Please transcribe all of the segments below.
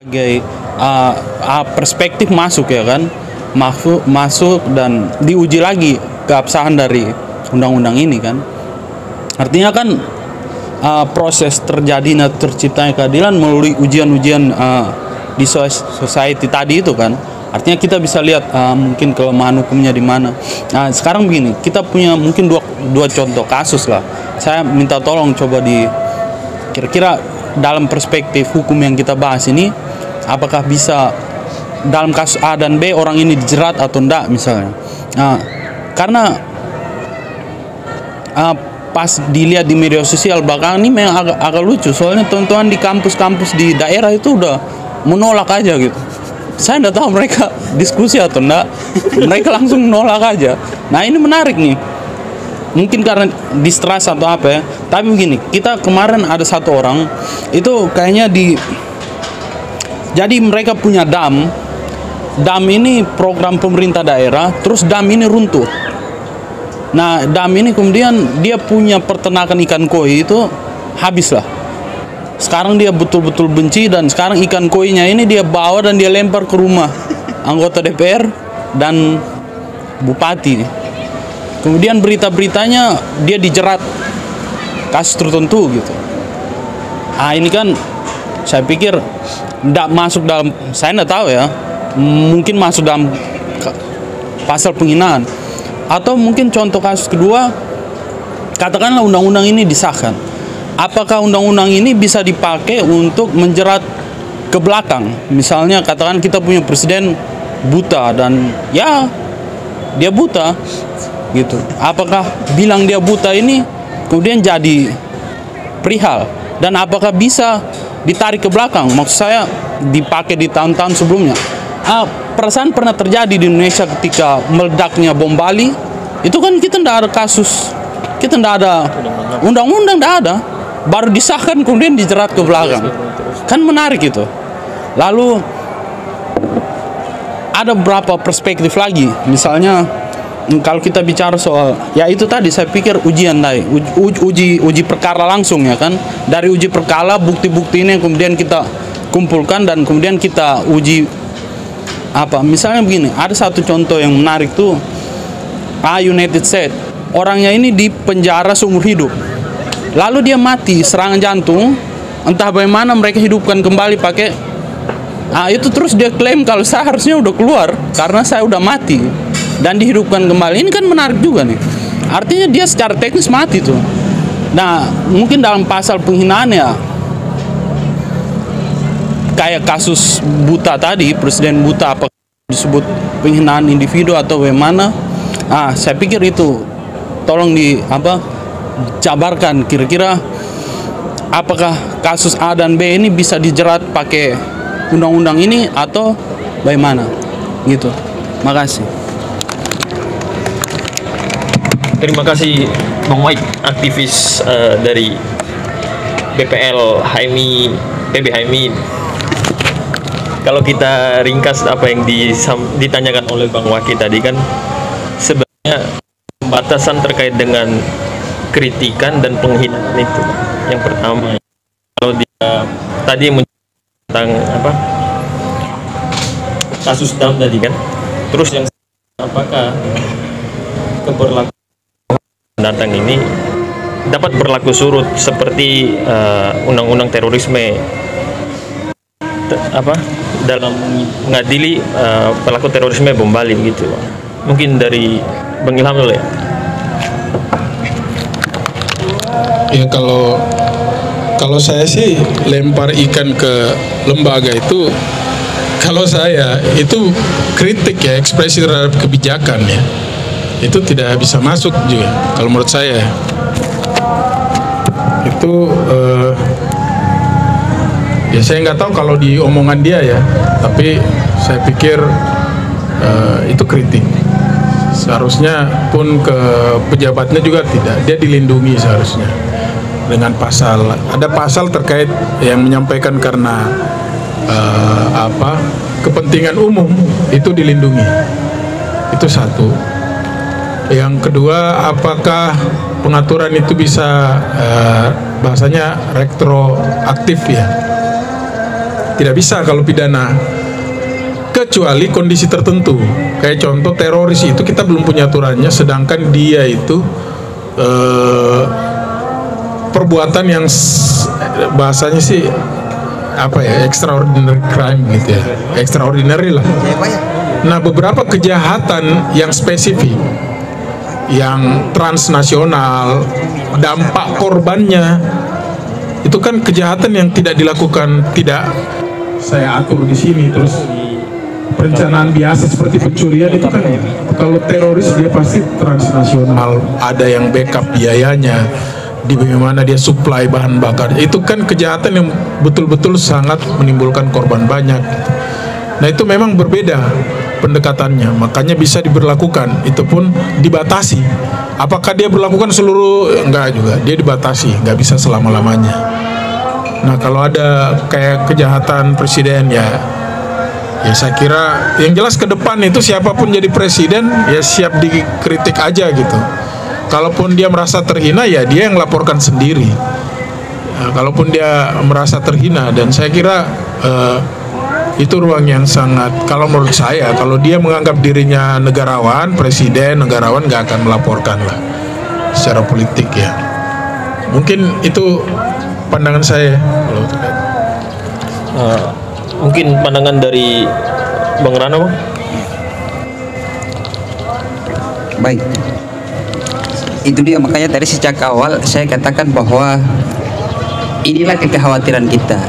sebagai perspektif masuk ya kan, masuk dan diuji lagi keabsahan dari undang-undang ini kan. Artinya kan proses terjadinya terciptanya keadilan melalui ujian-ujian di society tadi itu kan. Artinya kita bisa lihat mungkin kelemahan hukumnya di mana. Nah, sekarang begini, kita punya mungkin dua contoh kasus lah. Saya minta tolong coba kira-kira dalam perspektif hukum yang kita bahas ini, apakah bisa dalam kasus A dan B orang ini dijerat atau enggak misalnya. Nah, karena pas dilihat di media sosial belakangan ini memang agak lucu. Soalnya teman-teman di kampus-kampus di daerah itu udah menolak aja gitu. Saya enggak tahu mereka diskusi atau enggak. Mereka langsung menolak aja. Nah, ini menarik nih. Mungkin karena distrust atau apa ya. Tapi begini, kita kemarin ada satu orang itu kayaknya jadi mereka punya dam ini program pemerintah daerah, terus dam ini runtuh. Nah, dam ini kemudian dia punya peternakan ikan koi itu habis lah. Sekarang dia betul-betul benci, dan sekarang ikan koinya ini dia bawa dan dia lempar ke rumah anggota DPR dan bupati. Kemudian berita-beritanya dia dijerat kasus tertentu gitu. Ini kan saya pikir tidak masuk dalam, saya tidak tahu ya, mungkin masuk dalam pasal penghinaan. Atau mungkin contoh kasus kedua, katakanlah undang-undang ini disahkan. Apakah undang-undang ini bisa dipakai untuk menjerat ke belakang? Misalnya katakan kita punya presiden buta dan ya dia buta gitu. Apakah bilang dia buta ini kemudian jadi perihal, dan apakah bisa ditarik ke belakang? Maksud saya dipakai di tahun-tahun sebelumnya. Perasaan pernah terjadi di Indonesia ketika meledaknya bom Bali. Itu kan kita tidak ada kasus, kita tidak ada undang-undang, tidak ada. Baru disahkan kemudian dijerat ke belakang. Kan menarik itu. Lalu ada beberapa perspektif lagi. Misalnya kalau kita bicara soal, ya itu tadi saya pikir ujian tadi, uji perkara langsung ya kan. Dari uji perkara, bukti-bukti ini yang kemudian kita kumpulkan dan kemudian kita uji apa. Misalnya begini, ada satu contoh yang menarik tuh, United States. Orangnya ini di penjara seumur hidup. Lalu dia mati serangan jantung, entah bagaimana mereka hidupkan kembali pakai itu, terus dia klaim kalau saya harusnya udah keluar karena saya udah mati dan dihidupkan kembali. Ini kan menarik juga nih. Artinya dia secara teknis mati tuh. Nah, mungkin dalam pasal penghinaan ya, kayak kasus buta tadi, presiden buta, apa disebut penghinaan individu atau bagaimana? Saya pikir itu tolong jabarkan kira-kira apakah kasus A dan B ini bisa dijerat pakai undang-undang ini atau bagaimana gitu. Makasih. Terima kasih Bang Mike, aktivis dari BPL PB HMI. Kalau kita ringkas apa yang ditanyakan oleh Bang Waki tadi kan, sebenarnya pembatasan terkait dengan kritikan dan penghinaan itu. Yang pertama, kalau dia tadi tentang kasus dam tadi kan, terus yang apakah keberlakuan datang ini dapat berlaku surut seperti undang-undang terorisme dalam mengadili pelaku terorisme bom Bali gitu. Mungkin dari Bang Ilham dulu ya. Ya, kalau saya sih lempar ikan ke lembaga itu, kalau saya itu kritik ya, ekspresi terhadap kebijakan ya, itu tidak bisa masuk juga kalau menurut saya. Itu ya saya nggak tahu kalau di omongan dia ya, tapi saya pikir itu kritik. Seharusnya pun ke pejabatnya juga tidak, dia dilindungi seharusnya dengan pasal, ada pasal terkait yang menyampaikan karena kepentingan umum itu dilindungi. Itu satu. Yang kedua, apakah pengaturan itu bisa bahasanya retroaktif ya, Tidak bisa kalau pidana, kecuali kondisi tertentu. Kayak contoh teroris itu kita belum punya aturannya, sedangkan dia itu perbuatan yang bahasanya sih apa ya, extraordinary crime gitu ya, extraordinary lah. Nah, beberapa kejahatan yang spesifik, yang transnasional, dampak korbannya itu kan kejahatan yang tidak dilakukan, tidak saya atur di sini. Terus perencanaan biasa seperti pencurian itu kan, kalau teroris dia pasti transnasional, ada yang backup biayanya, di bagaimana dia supply bahan bakar. Itu kan kejahatan yang betul-betul sangat menimbulkan korban banyak. Nah, itu memang berbeda pendekatannya, makanya bisa diberlakukan. Itu pun dibatasi. Apakah dia berlakukan seluruh? Enggak juga, dia dibatasi, nggak bisa selama-lamanya. Nah, kalau ada kayak kejahatan presiden ya saya kira yang jelas ke depan itu siapapun jadi presiden ya siap dikritik aja gitu. Kalaupun dia merasa terhina ya dia yang laporkan sendiri. Nah, kalaupun dia merasa terhina, dan saya kira itu ruang yang sangat, kalau menurut saya, kalau dia menganggap dirinya negarawan, presiden, negarawan, nggak akan melaporkan lah secara politik ya. Mungkin itu pandangan saya kalau terkait. Mungkin pandangan dari Bang Rana, Bang? Baik, itu dia, makanya tadi sejak awal saya katakan bahwa inilah kekhawatiran kita,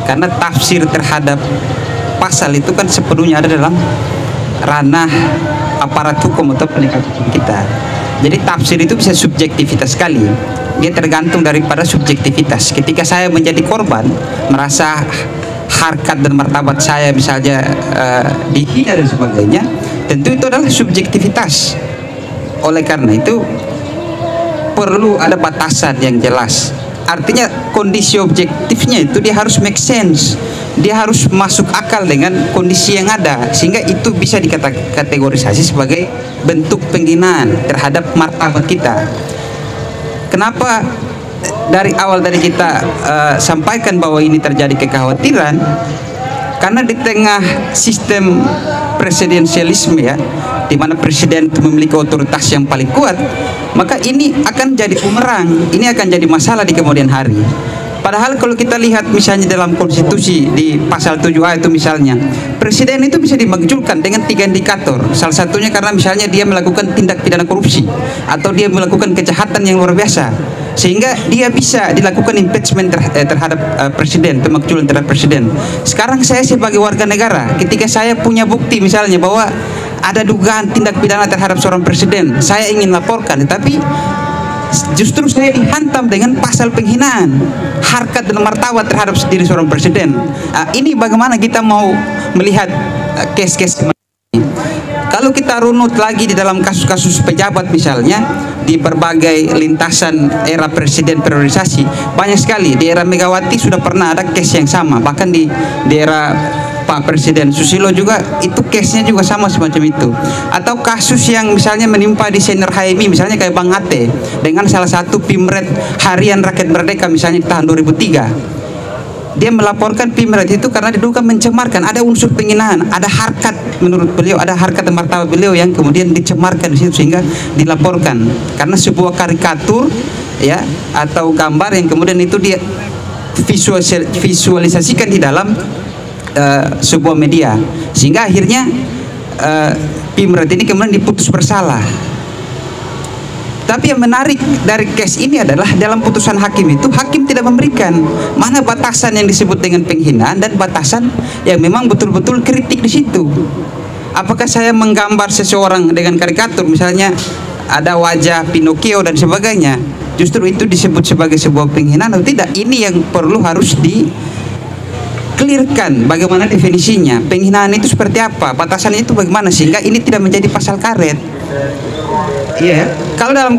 karena tafsir terhadap pasal itu kan sepenuhnya ada dalam ranah aparat hukum atau penegak hukum kita. Jadi tafsir itu bisa subjektivitas sekali, dia tergantung daripada subjektivitas. Ketika saya menjadi korban, merasa harkat dan martabat saya misalnya dihina dan sebagainya, tentu itu adalah subjektivitas. Oleh karena itu perlu ada batasan yang jelas. Artinya kondisi objektifnya itu dia harus make sense, dia harus masuk akal dengan kondisi yang ada, sehingga itu bisa dikategorisasi sebagai bentuk penghinaan terhadap martabat kita. Kenapa dari awal tadi kita sampaikan bahwa ini terjadi kekhawatiran? Karena di tengah sistem presidensialisme ya, di mana presiden itu memiliki otoritas yang paling kuat, maka ini akan jadi bumerang, ini akan jadi masalah di kemudian hari. Padahal kalau kita lihat misalnya dalam konstitusi di pasal 7A itu misalnya, presiden itu bisa dimakjulkan dengan 3 indikator. Salah satunya karena misalnya dia melakukan tindak pidana korupsi atau dia melakukan kejahatan yang luar biasa, sehingga dia bisa dilakukan impeachment terhadap presiden, pemakzulan terhadap presiden. Sekarang saya sebagai warga negara, ketika saya punya bukti misalnya bahwa ada dugaan tindak pidana terhadap seorang presiden, saya ingin laporkan, tapi justru saya dihantam dengan pasal penghinaan harkat dan martabat terhadap diri seorang presiden. Ini bagaimana kita mau melihat case-case ini? Kalau kita runut lagi di dalam kasus-kasus pejabat misalnya, di berbagai lintasan era presiden priorisasi, banyak sekali. Di era Megawati sudah pernah ada case yang sama, bahkan di era Pak Presiden Susilo juga itu case-nya juga sama semacam itu. Atau kasus yang misalnya menimpa di senior HMI, misalnya kayak Bang Ate dengan salah satu Pimret Harian Rakyat Merdeka misalnya di tahun 2003. Dia melaporkan Pimret itu karena diduga mencemarkan, ada unsur penghinaan, ada harkat, menurut beliau ada harkat dan martabat beliau yang kemudian dicemarkan di situ, sehingga dilaporkan karena sebuah karikatur ya atau gambar yang kemudian itu dia visualisasikan di dalam sebuah media, sehingga akhirnya Pimret ini kemudian diputus bersalah. Tapi yang menarik dari case ini adalah dalam putusan hakim itu, hakim tidak memberikan mana batasan yang disebut dengan penghinaan dan batasan yang memang betul-betul kritik di situ. Apakah saya menggambar seseorang dengan karikatur, misalnya ada wajah Pinocchio dan sebagainya, justru itu disebut sebagai sebuah penghinaan atau tidak? Ini yang perlu harus clearkan bagaimana definisinya. Penghinaan itu seperti apa, batasan itu bagaimana, sehingga ini tidak menjadi pasal karet. Iya, kalau dalam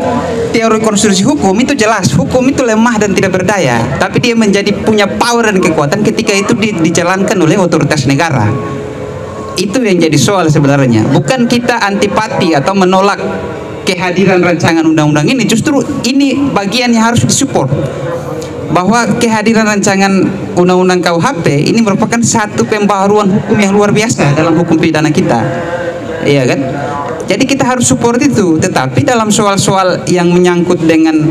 teori konstruksi hukum itu jelas, hukum itu lemah dan tidak berdaya, tapi dia menjadi punya power dan kekuatan ketika itu dijalankan oleh otoritas negara. Itu yang jadi soal sebenarnya. Bukan kita antipati atau menolak kehadiran rancangan undang-undang ini, justru ini bagian yang harus disupport. bahwa kehadiran rancangan undang-undang KUHP ini merupakan satu pembaharuan hukum yang luar biasa dalam hukum pidana kita, iya kan? Jadi kita harus support itu. Tetapi dalam soal-soal yang menyangkut dengan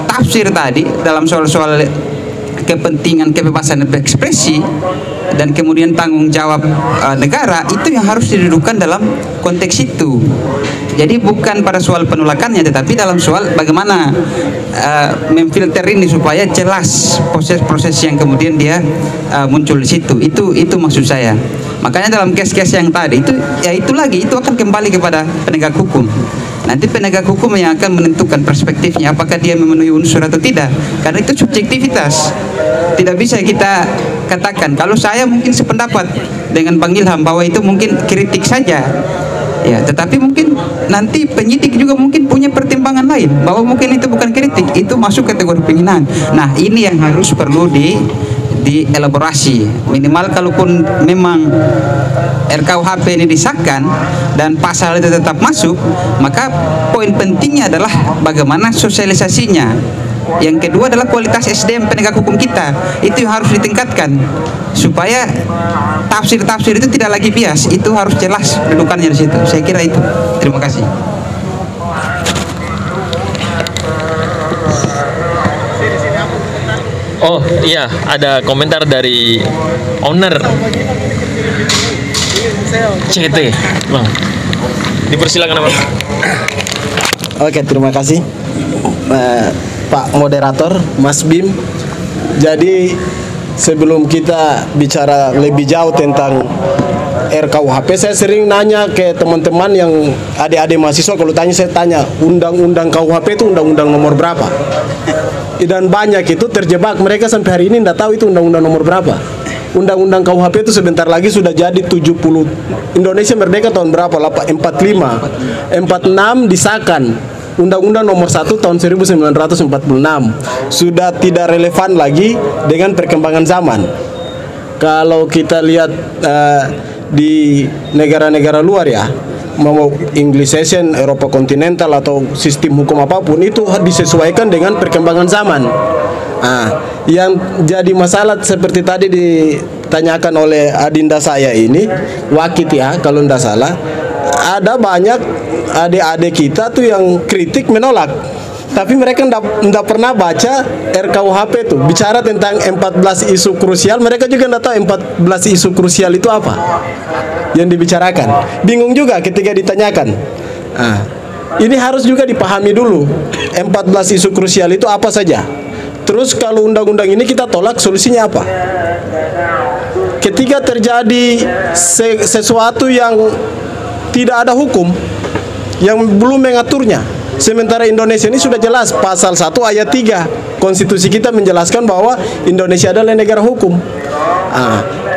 tafsir tadi, dalam soal-soal kepentingan kebebasan berekspresi dan kemudian tanggung jawab negara, itu yang harus didudukan dalam konteks itu. Jadi bukan pada soal penolakannya, tetapi dalam soal bagaimana memfilter ini supaya jelas proses-proses yang kemudian dia muncul di situ. Itu maksud saya. Makanya dalam case-case yang tadi itu, ya itu lagi, itu akan kembali kepada penegak hukum. Nanti penegak hukum yang akan menentukan perspektifnya, apakah dia memenuhi unsur atau tidak. Karena itu subjektivitas. Tidak bisa kita katakan, kalau saya mungkin sependapat dengan Bang Ilham bahwa itu mungkin kritik saja. Ya, tetapi mungkin nanti penyidik juga mungkin punya pertimbangan lain bahwa mungkin itu bukan kritik, itu masuk kategori penghinaan. Nah, ini yang harus perlu dielaborasi. Minimal kalaupun memang RKUHP ini disahkan dan pasal itu tetap masuk, maka poin pentingnya adalah bagaimana sosialisasinya. Yang kedua adalah kualitas SDM penegak hukum kita. Itu yang harus ditingkatkan supaya tafsir-tafsir itu tidak lagi bias. Itu harus jelas kedudukannya di situ. Saya kira itu. Terima kasih. Oh iya, ada komentar dari owner CT, Bang. Dipersilakan, Bang. Oke, terima kasih Pak Moderator, Mas Bim. Jadi sebelum kita bicara lebih jauh tentang RKUHP, saya sering nanya ke teman-teman yang adik-adik mahasiswa, kalau tanya saya tanya, undang-undang KUHP itu undang-undang nomor berapa? Dan banyak itu terjebak, mereka sampai hari ini tidak tahu itu undang-undang nomor berapa. Undang-undang KUHP itu sebentar lagi sudah jadi 70. Indonesia merdeka tahun berapa? 45. 46 disahkan. Undang-Undang nomor 1 tahun 1946 sudah tidak relevan lagi dengan perkembangan zaman. Kalau kita lihat di negara-negara luar ya, mau Anglicization, Eropa kontinental atau sistem hukum apapun, itu disesuaikan dengan perkembangan zaman. Yang jadi masalah seperti tadi ditanyakan oleh adinda saya ini, Wakit ya kalau tidak salah, ada banyak adik-adik kita tuh yang kritik menolak, tapi mereka tidak pernah baca RKUHP itu bicara tentang 14 isu krusial. Mereka juga tidak tahu 14 isu krusial itu apa yang dibicarakan. Bingung juga ketika ditanyakan. Ini harus juga dipahami dulu 14 isu krusial itu apa saja. Terus kalau undang-undang ini kita tolak, solusinya apa? Ketika terjadi sesuatu yang tidak ada hukum, yang belum mengaturnya, sementara Indonesia ini sudah jelas pasal 1 ayat 3 konstitusi kita menjelaskan bahwa Indonesia adalah negara hukum.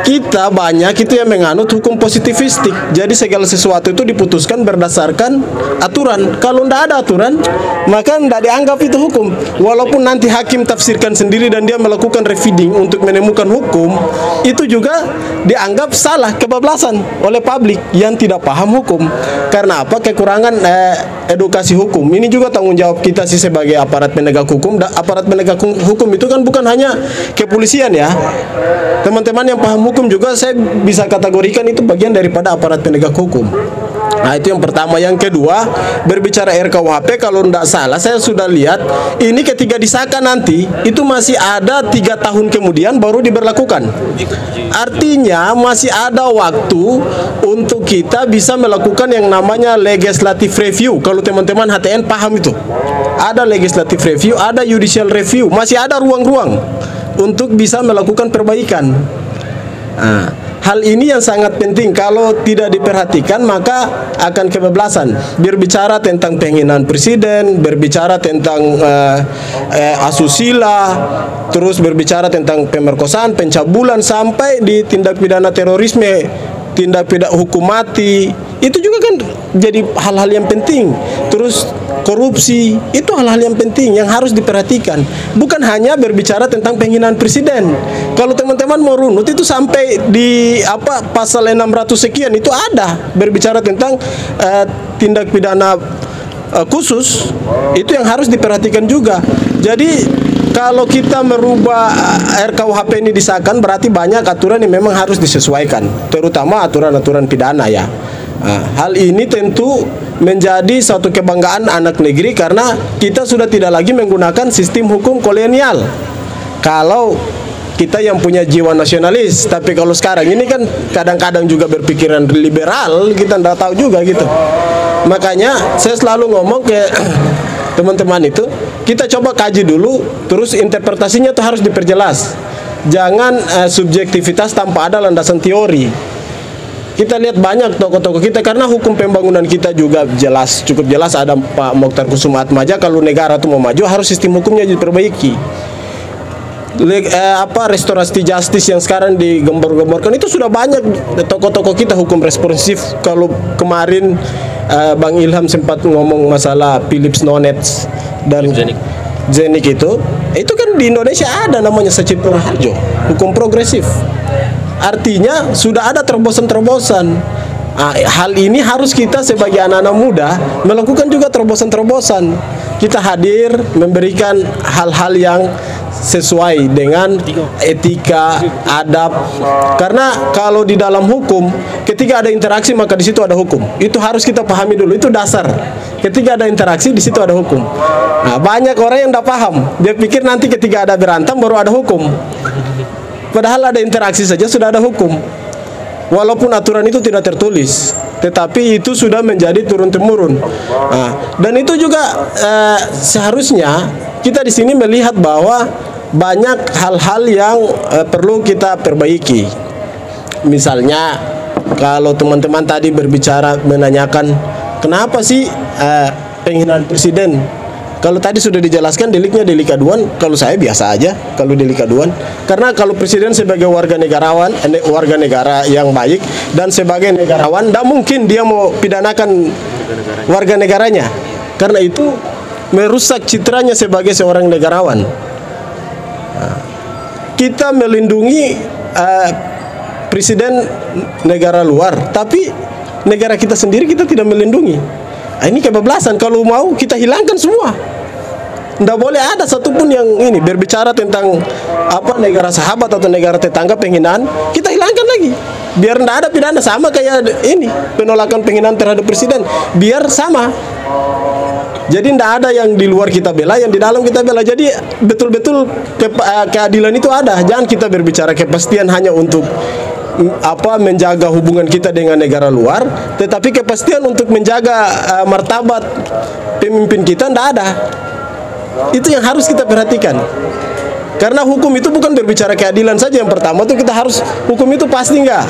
Kita banyak itu yang menganut hukum positivistik. Jadi segala sesuatu itu diputuskan berdasarkan aturan. Kalau tidak ada aturan, maka tidak dianggap itu hukum. Walaupun nanti hakim tafsirkan sendiri dan dia melakukan reading untuk menemukan hukum, itu juga dianggap salah, kebablasan oleh publik yang tidak paham hukum. Karena apa? Kekurangan edukasi hukum. Ini juga tanggung jawab kita sih sebagai aparat penegak hukum. Aparat penegak hukum itu kan bukan hanya kepolisian ya. Teman-teman yang paham hukum juga saya bisa kategorikan itu bagian daripada aparat penegak hukum. Nah, itu yang pertama. Yang kedua, berbicara RKUHP, kalau tidak salah saya sudah lihat ini ketika disahkan nanti itu masih ada 3 tahun kemudian baru diberlakukan. Artinya masih ada waktu untuk kita bisa melakukan yang namanya legislative review. Kalau teman-teman HTN paham itu, ada legislative review, ada judicial review, masih ada ruang-ruang untuk bisa melakukan perbaikan. Hal ini yang sangat penting. Kalau tidak diperhatikan maka akan kebablasan. Berbicara tentang penghinaan presiden, berbicara tentang asusila, terus berbicara tentang pemerkosaan, pencabulan, sampai di tindak pidana terorisme, tindak pidana hukum mati, itu juga kan jadi hal-hal yang penting. Terus korupsi, itu hal-hal yang penting yang harus diperhatikan. Bukan hanya berbicara tentang penghinaan presiden. Kalau teman-teman mau runut itu sampai di pasal 600 sekian itu ada berbicara tentang tindak pidana khusus, itu yang harus diperhatikan juga. Jadi kalau kita merubah RKUHP ini disahkan, berarti banyak aturan yang memang harus disesuaikan, terutama aturan-aturan pidana ya. Hal ini tentu menjadi suatu kebanggaan anak negeri karena kita sudah tidak lagi menggunakan sistem hukum kolonial. Kalau kita yang punya jiwa nasionalis, tapi kalau sekarang ini kan kadang-kadang juga berpikiran liberal, kita tidak tahu juga gitu. Makanya saya selalu ngomong ke teman-teman itu, kita coba kaji dulu, terus interpretasinya tuh harus diperjelas. Jangan subjektivitas tanpa ada landasan teori. Kita lihat banyak tokoh-tokoh kita, karena hukum pembangunan kita juga jelas, cukup jelas. Ada Pak Mokhtar Kusumaatmaja, kalau negara itu mau maju harus sistem hukumnya diperbaiki. Restorasi justice yang sekarang digembor-gemborkan itu sudah banyak tokoh-tokoh kita hukum responsif. Kalau kemarin Bang Ilham sempat ngomong masalah Philips Nonets dan Zenik itu kan di Indonesia ada namanya Sacit Purharjo, hukum progresif. Artinya sudah ada terobosan-terobosan. Hal ini harus kita sebagai anak-anak muda melakukan juga terobosan-terobosan. Kita hadir memberikan hal-hal yang sesuai dengan etika, adab. Karena kalau di dalam hukum, ketika ada interaksi maka di situ ada hukum. Itu harus kita pahami dulu, itu dasar. Ketika ada interaksi di situ ada hukum. Nah, banyak orang yang tidak paham. Dia pikir nanti ketika ada berantem baru ada hukum. Padahal ada interaksi saja sudah ada hukum. Walaupun aturan itu tidak tertulis, tetapi itu sudah menjadi turun-temurun. Dan itu juga seharusnya kita di sini melihat bahwa banyak hal-hal yang perlu kita perbaiki. Misalnya, kalau teman-teman tadi berbicara menanyakan kenapa sih penghinaan presiden. Kalau tadi sudah dijelaskan deliknya delik aduan, kalau saya biasa aja kalau delik aduan. Karena kalau presiden sebagai warga negara yang baik dan sebagai negarawan, tidak mungkin dia mau pidanakan warga negaranya. Karena itu merusak citranya sebagai seorang negarawan. Kita melindungi presiden negara luar, tapi negara kita sendiri kita tidak melindungi. Ini kebablasan. Kalau mau kita hilangkan semua. Tidak boleh ada satupun yang ini berbicara tentang negara sahabat atau negara tetangga penghinaan, kita hilangkan lagi. Biar tidak ada pidana, sama kayak ini penolakan penghinaan terhadap presiden, biar sama. Jadi tidak ada yang di luar kita bela, yang di dalam kita bela. Jadi betul-betul keadilan itu ada. Jangan kita berbicara kepastian hanya untuk menjaga hubungan kita dengan negara luar, tetapi kepastian untuk menjaga martabat pemimpin kita tidak ada. Itu yang harus kita perhatikan. Karena hukum itu bukan berbicara keadilan saja. Yang pertama tuh kita harus, hukum itu pasti enggak.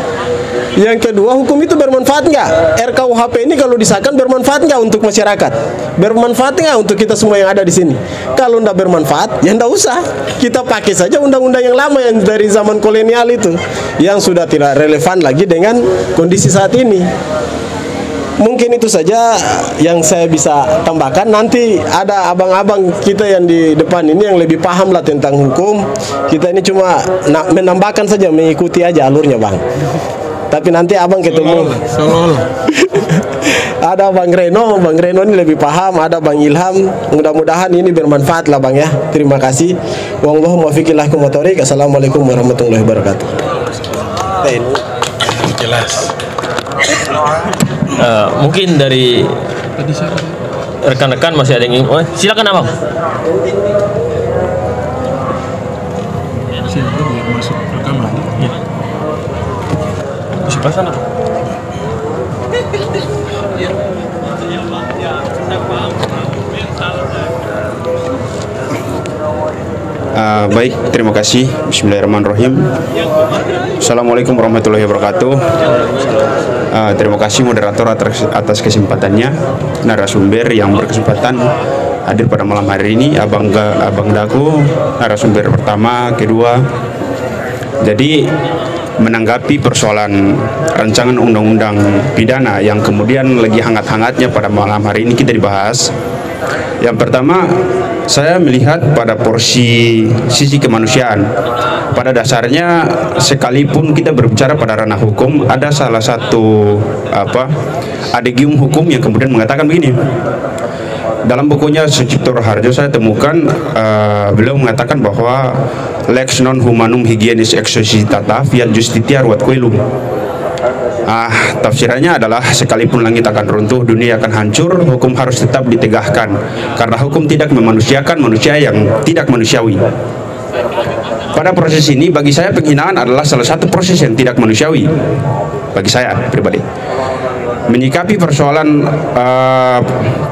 Yang kedua, hukum itu bermanfaat enggak? RKUHP ini kalau disahkan bermanfaat enggak untuk masyarakat? Bermanfaat enggak untuk kita semua yang ada di sini? Kalau enggak bermanfaat, ya enggak usah. Kita pakai saja undang-undang yang lama yang dari zaman kolonial itu, yang sudah tidak relevan lagi dengan kondisi saat ini. Mungkin itu saja yang saya bisa tambahkan. Nanti ada abang-abang kita yang di depan ini yang lebih paham lah tentang hukum. Kita ini cuma menambahkan saja, mengikuti aja alurnya, Bang. Tapi nanti abang ketemu. Ada Bang Reno ini lebih paham. Ada Bang Ilham. Mudah-mudahan ini bermanfaat lah, Bang ya. Terima kasih. Wallahu muwaffiq ila aqwamit thoriq. Assalamualaikum warahmatullahi wabarakatuh. Jelas. Mungkin dari rekan-rekan masih ada yang ingin. Silakan abang. Masuk rekaman. Sebelah sana. Baik, terima kasih. Bismillahirrahmanirrahim. Assalamualaikum warahmatullahi wabarakatuh. Terima kasih moderator atas kesempatannya, narasumber yang berkesempatan hadir pada malam hari ini, Abang Daku, narasumber pertama, kedua. Jadi menanggapi persoalan rancangan undang-undang pidana yang kemudian lagi hangat-hangatnya pada malam hari ini kita dibahas. Yang pertama, saya melihat pada porsi sisi kemanusiaan. Pada dasarnya, sekalipun kita berbicara pada ranah hukum, ada salah satu adegium hukum yang kemudian mengatakan begini. Dalam bukunya Sucipto Raharjo saya temukan beliau mengatakan bahwa lex non humanum hygienis exorcitata fiat justitiar wat coelum. Tafsirannya adalah sekalipun langit akan runtuh, dunia akan hancur, hukum harus tetap ditegakkan karena hukum tidak memanusiakan manusia yang tidak manusiawi. Pada proses ini bagi saya penghinaan adalah salah satu proses yang tidak manusiawi bagi saya pribadi. Menyikapi persoalan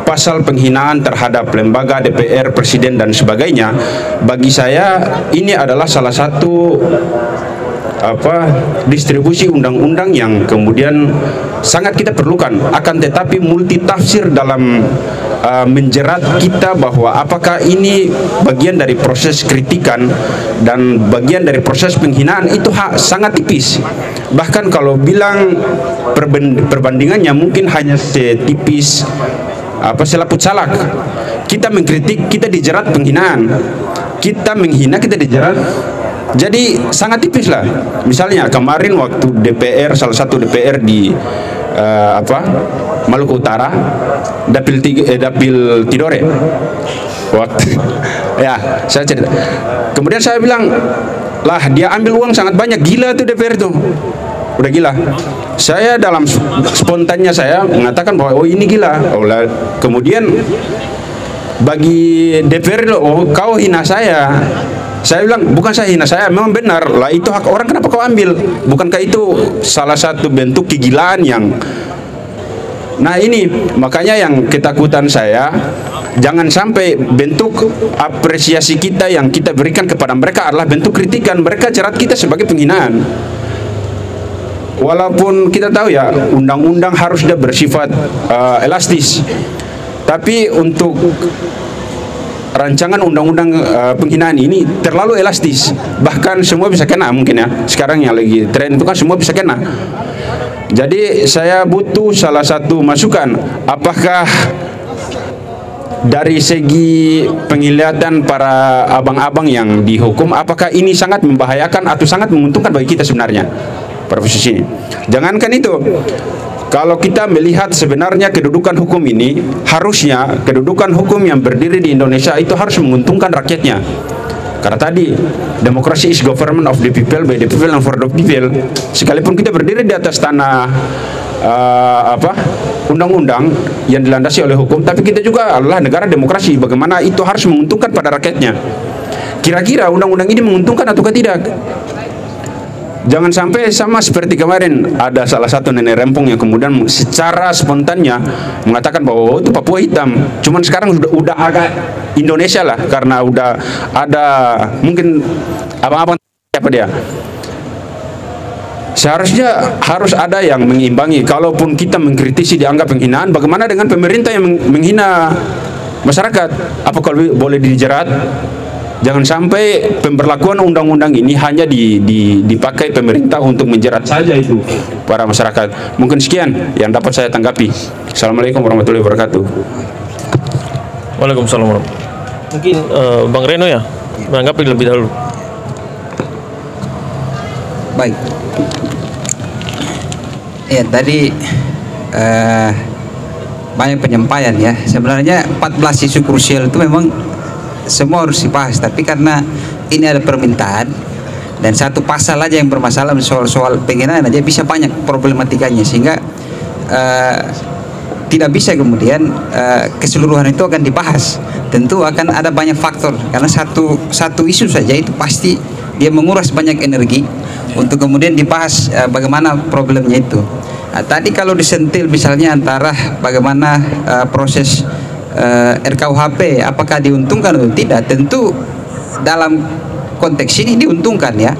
pasal penghinaan terhadap lembaga DPR, presiden dan sebagainya, bagi saya ini adalah salah satu distribusi undang-undang yang kemudian sangat kita perlukan, akan tetapi multi tafsir dalam menjerat kita bahwa apakah ini bagian dari proses kritikan dan bagian dari proses penghinaan, itu sangat tipis. Bahkan kalau bilang perbandingannya mungkin hanya setipis selaput salak. Kita mengkritik, kita dijerat penghinaan. Kita menghina, kita dijerat. Jadi sangat tipis lah. Misalnya kemarin waktu DPR, salah satu DPR di Maluku Utara, dapil Tidore. Waktu ya saya cerita. Kemudian saya bilang, lah dia ambil uang sangat banyak, gila tuh DPR tuh. Udah gila. Saya dalam spontannya saya mengatakan bahwa oh ini gila. Kemudian bagi DPR, oh kau hina saya. Saya bilang, bukan saya hina, saya memang benar lah, itu hak orang, kenapa kau ambil? Bukankah itu salah satu bentuk kegilaan yang... Nah ini makanya yang ketakutan saya, jangan sampai bentuk apresiasi kita yang kita berikan kepada mereka adalah bentuk kritikan. Mereka jerat kita sebagai penghinaan. Walaupun kita tahu ya, undang-undang harus sudah bersifat elastis, tapi untuk rancangan undang-undang penghinaan ini terlalu elastis, bahkan semua bisa kena mungkin ya. Sekarang yang lagi tren itu kan semua bisa kena. Jadi saya butuh salah satu masukan, apakah dari segi penglihatan para abang-abang yang dihukum, apakah ini sangat membahayakan atau sangat menguntungkan bagi kita sebenarnya pada posisi ini. Jangankan itu, kalau kita melihat sebenarnya kedudukan hukum ini, harusnya kedudukan hukum yang berdiri di Indonesia itu harus menguntungkan rakyatnya. Karena tadi, demokrasi is government of the people, by the people and for the people. Sekalipun kita berdiri di atas tanah undang-undang yang dilandasi oleh hukum, tapi kita juga adalah negara demokrasi. Bagaimana itu harus menguntungkan pada rakyatnya. Kira-kira undang-undang ini menguntungkan atau tidak? Jangan sampai sama seperti kemarin ada salah satu nenek rempong yang kemudian secara spontannya mengatakan bahwa oh, itu Papua hitam. Cuman sekarang udah agak Indonesia lah, karena udah ada mungkin abang-abang apa dia. Seharusnya harus ada yang mengimbangi. Kalaupun kita mengkritisi dianggap penghinaan, bagaimana dengan pemerintah yang menghina masyarakat? Apa kalau boleh dijerat? Jangan sampai pemberlakuan undang-undang ini hanya dipakai pemerintah untuk menjerat saja itu para masyarakat. Mungkin sekian yang dapat saya tanggapi. Assalamualaikum warahmatullahi wabarakatuh. Waalaikumsalam warahmatullahi wabarakatuh. Mungkin Bang Reno ya menanggapi lebih dahulu. Baik. Ya tadi banyak penyampaian ya. Sebenarnya 14 isu krusial itu memang semua harus dibahas, tapi karena ini ada permintaan dan satu pasal aja yang bermasalah, soal penghinaan aja bisa banyak problematikanya, sehingga tidak bisa kemudian keseluruhan itu akan dibahas. Tentu akan ada banyak faktor, karena satu isu saja itu pasti dia menguras banyak energi untuk kemudian dibahas bagaimana problemnya itu. Tadi kalau disentil misalnya antara bagaimana proses RKUHP apakah diuntungkan atau tidak, tentu dalam konteks ini diuntungkan ya.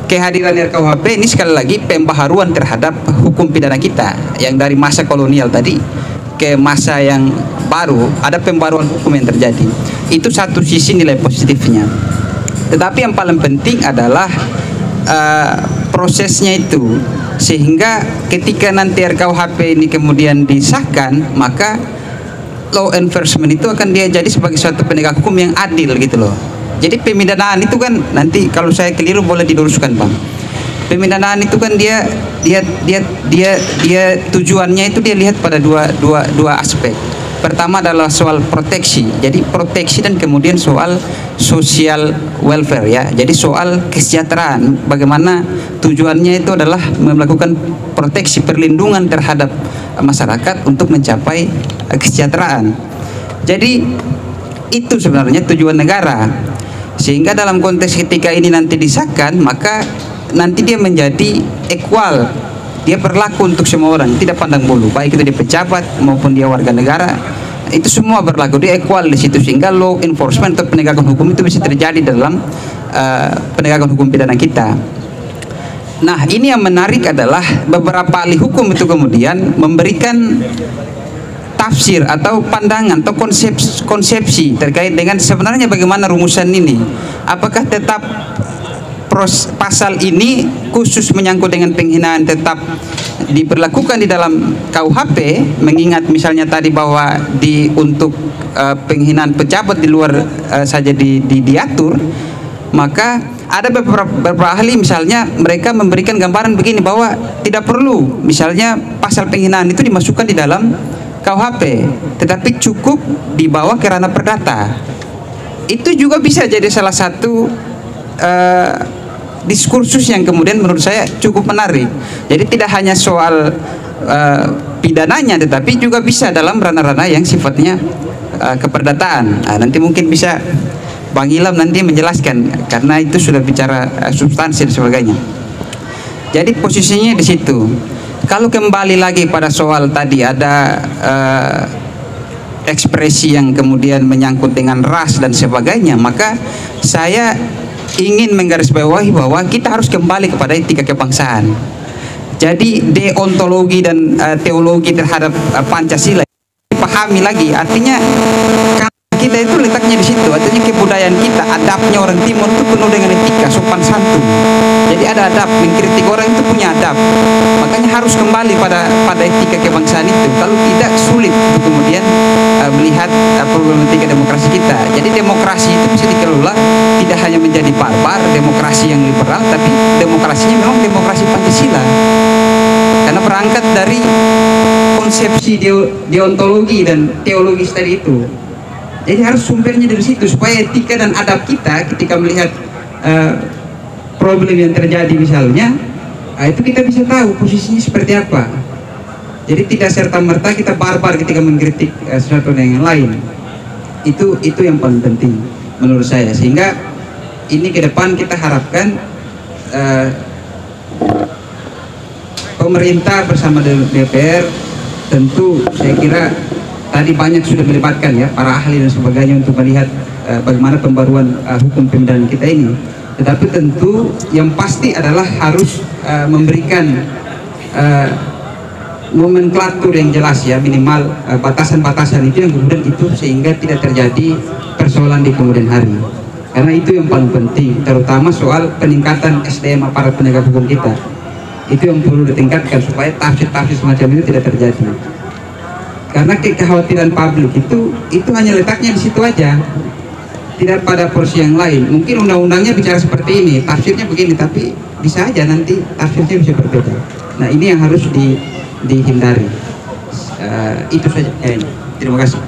Kehadiran RKUHP ini sekali lagi pembaharuan terhadap hukum pidana kita yang dari masa kolonial tadi ke masa yang baru, ada pembaruan hukum yang terjadi. Itu satu sisi nilai positifnya. Tetapi yang paling penting adalah prosesnya itu, sehingga ketika nanti RKUHP ini kemudian disahkan, maka law enforcement itu akan dia jadi sebagai suatu penegak hukum yang adil gitu loh. Jadi pemidanaan itu kan nanti kalau saya keliru boleh diluruskan Bang. Pemidanaan itu kan dia tujuannya itu dia lihat pada dua aspek. Pertama adalah soal proteksi. Jadi proteksi dan kemudian soal social welfare ya. Jadi soal kesejahteraan. Bagaimana tujuannya itu adalah melakukan proteksi, perlindungan terhadap masyarakat untuk mencapai kesejahteraan. Jadi itu sebenarnya tujuan negara. Sehingga dalam konteks ketika ini nanti disahkan, maka nanti dia menjadi equal. Dia berlaku untuk semua orang, tidak pandang bulu, baik itu dia pejabat maupun dia warga negara, itu semua berlaku, dia equal di situ, sehingga law enforcement atau penegakan hukum itu bisa terjadi dalam penegakan hukum pidana kita. Nah, ini yang menarik adalah beberapa ahli hukum itu kemudian memberikan tafsir atau pandangan atau konsepsi terkait dengan sebenarnya bagaimana rumusan ini. Apakah tetap pasal ini khusus menyangkut dengan penghinaan tetap diberlakukan di dalam KUHP, mengingat misalnya tadi bahwa untuk penghinaan pejabat di luar saja diatur, maka ada beberapa ahli misalnya mereka memberikan gambaran begini bahwa tidak perlu misalnya pasal penghinaan itu dimasukkan di dalam KUHP, tetapi cukup dibawa ke ranah perdata. Itu juga bisa jadi salah satu diskursus yang kemudian menurut saya cukup menarik. Jadi tidak hanya soal pidananya, tetapi juga bisa dalam ranah-ranah yang sifatnya keperdataan. Nah, nanti mungkin bisa Bang Ilham nanti menjelaskan, karena itu sudah bicara substansi dan sebagainya. Jadi posisinya di situ. Kalau kembali lagi pada soal tadi ada ekspresi yang kemudian menyangkut dengan ras dan sebagainya, maka saya ingin menggarisbawahi bahwa kita harus kembali kepada etika kebangsaan. Jadi deontologi dan teologi terhadap Pancasila dipahami lagi. Artinya kita itu letaknya di situ. Artinya kebudayaan kita, adabnya orang Timur itu penuh dengan etika, sopan santun. Jadi ada adab, mengkritik orang itu punya adab. Makanya harus kembali pada etika kebangsaan itu. Kalau tidak, sulit untuk kemudian melihat problematika demokrasi kita. Jadi demokrasi itu bisa dikelola tidak hanya menjadi barbar, demokrasi yang liberal, tapi demokrasinya memang demokrasi Pancasila. Karena berangkat dari konsepsi deontologi dan teologis tadi itu. Jadi harus sumbernya dari situ, supaya etika dan adab kita ketika melihat problem yang terjadi misalnya, itu kita bisa tahu posisinya seperti apa. Jadi tidak serta-merta kita barbar ketika mengkritik sesuatu yang lain. Itu yang paling penting menurut saya. Sehingga ini ke depan kita harapkan pemerintah bersama DPR, tentu saya kira tadi banyak sudah melibatkan ya para ahli dan sebagainya untuk melihat bagaimana pembaruan hukum pemidana kita ini. Tetapi tentu yang pasti adalah harus memberikan nomenklatur yang jelas ya, minimal batasan-batasan itu yang kemudian itu sehingga tidak terjadi persoalan di kemudian hari. Karena itu yang paling penting, terutama soal peningkatan SDM aparat penegak hukum kita. Itu yang perlu ditingkatkan supaya tafsir-tafsir semacam itu tidak terjadi. Karena kekhawatiran publik itu hanya letaknya di situ aja, tidak pada porsi yang lain. Mungkin undang-undangnya bicara seperti ini, tafsirnya begini, tapi bisa aja nanti tafsirnya bisa berbeda. Nah, ini yang harus dihindari. Itu saja. Terima kasih.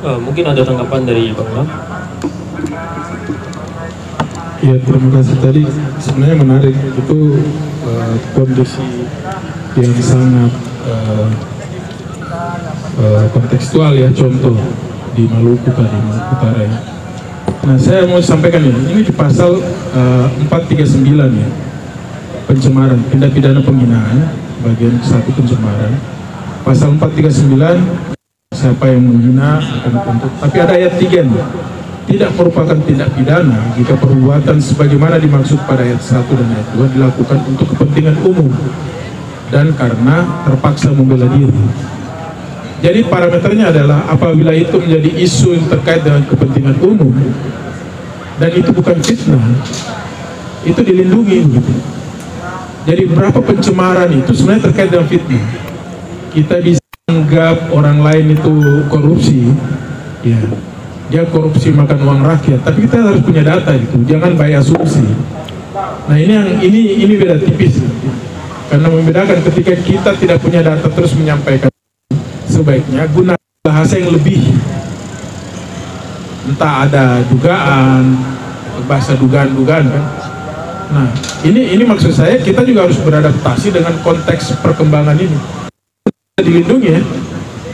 Mungkin ada tanggapan dari Bang Ilham? Ya, terima kasih. Tadi sebenarnya menarik itu kondisi yang sangat kontekstual ya, contoh di Maluku tadi, Maluku Utara ya. Nah, saya mau sampaikan ini di pasal 439 ya, pencemaran, tindak pidana penghinaan, bagian 1 pencemaran. Pasal 439, siapa yang menghina akan dituntut. Tapi ada ayat 3 nih, tidak merupakan tindak pidana jika perbuatan sebagaimana dimaksud pada ayat 1 dan ayat 2 dilakukan untuk kepentingan umum dan karena terpaksa membela diri. Jadi parameternya adalah apabila itu menjadi isu yang terkait dengan kepentingan umum dan itu bukan fitnah, itu dilindungi begitu. Jadi berapa pencemaran itu sebenarnya terkait dengan fitnah. Kita bisa anggap orang lain itu korupsi, ya, dia korupsi makan uang rakyat, tapi kita harus punya data itu, jangan by asumsi. Nah, ini beda tipis, karena membedakan ketika kita tidak punya data terus menyampaikan sebaiknya guna bahasa yang lebih, entah ada dugaan, bahasa dugaan-dugaan kan. Nah, ini maksud saya kita juga harus beradaptasi dengan konteks perkembangan ini. Dilindungi ya,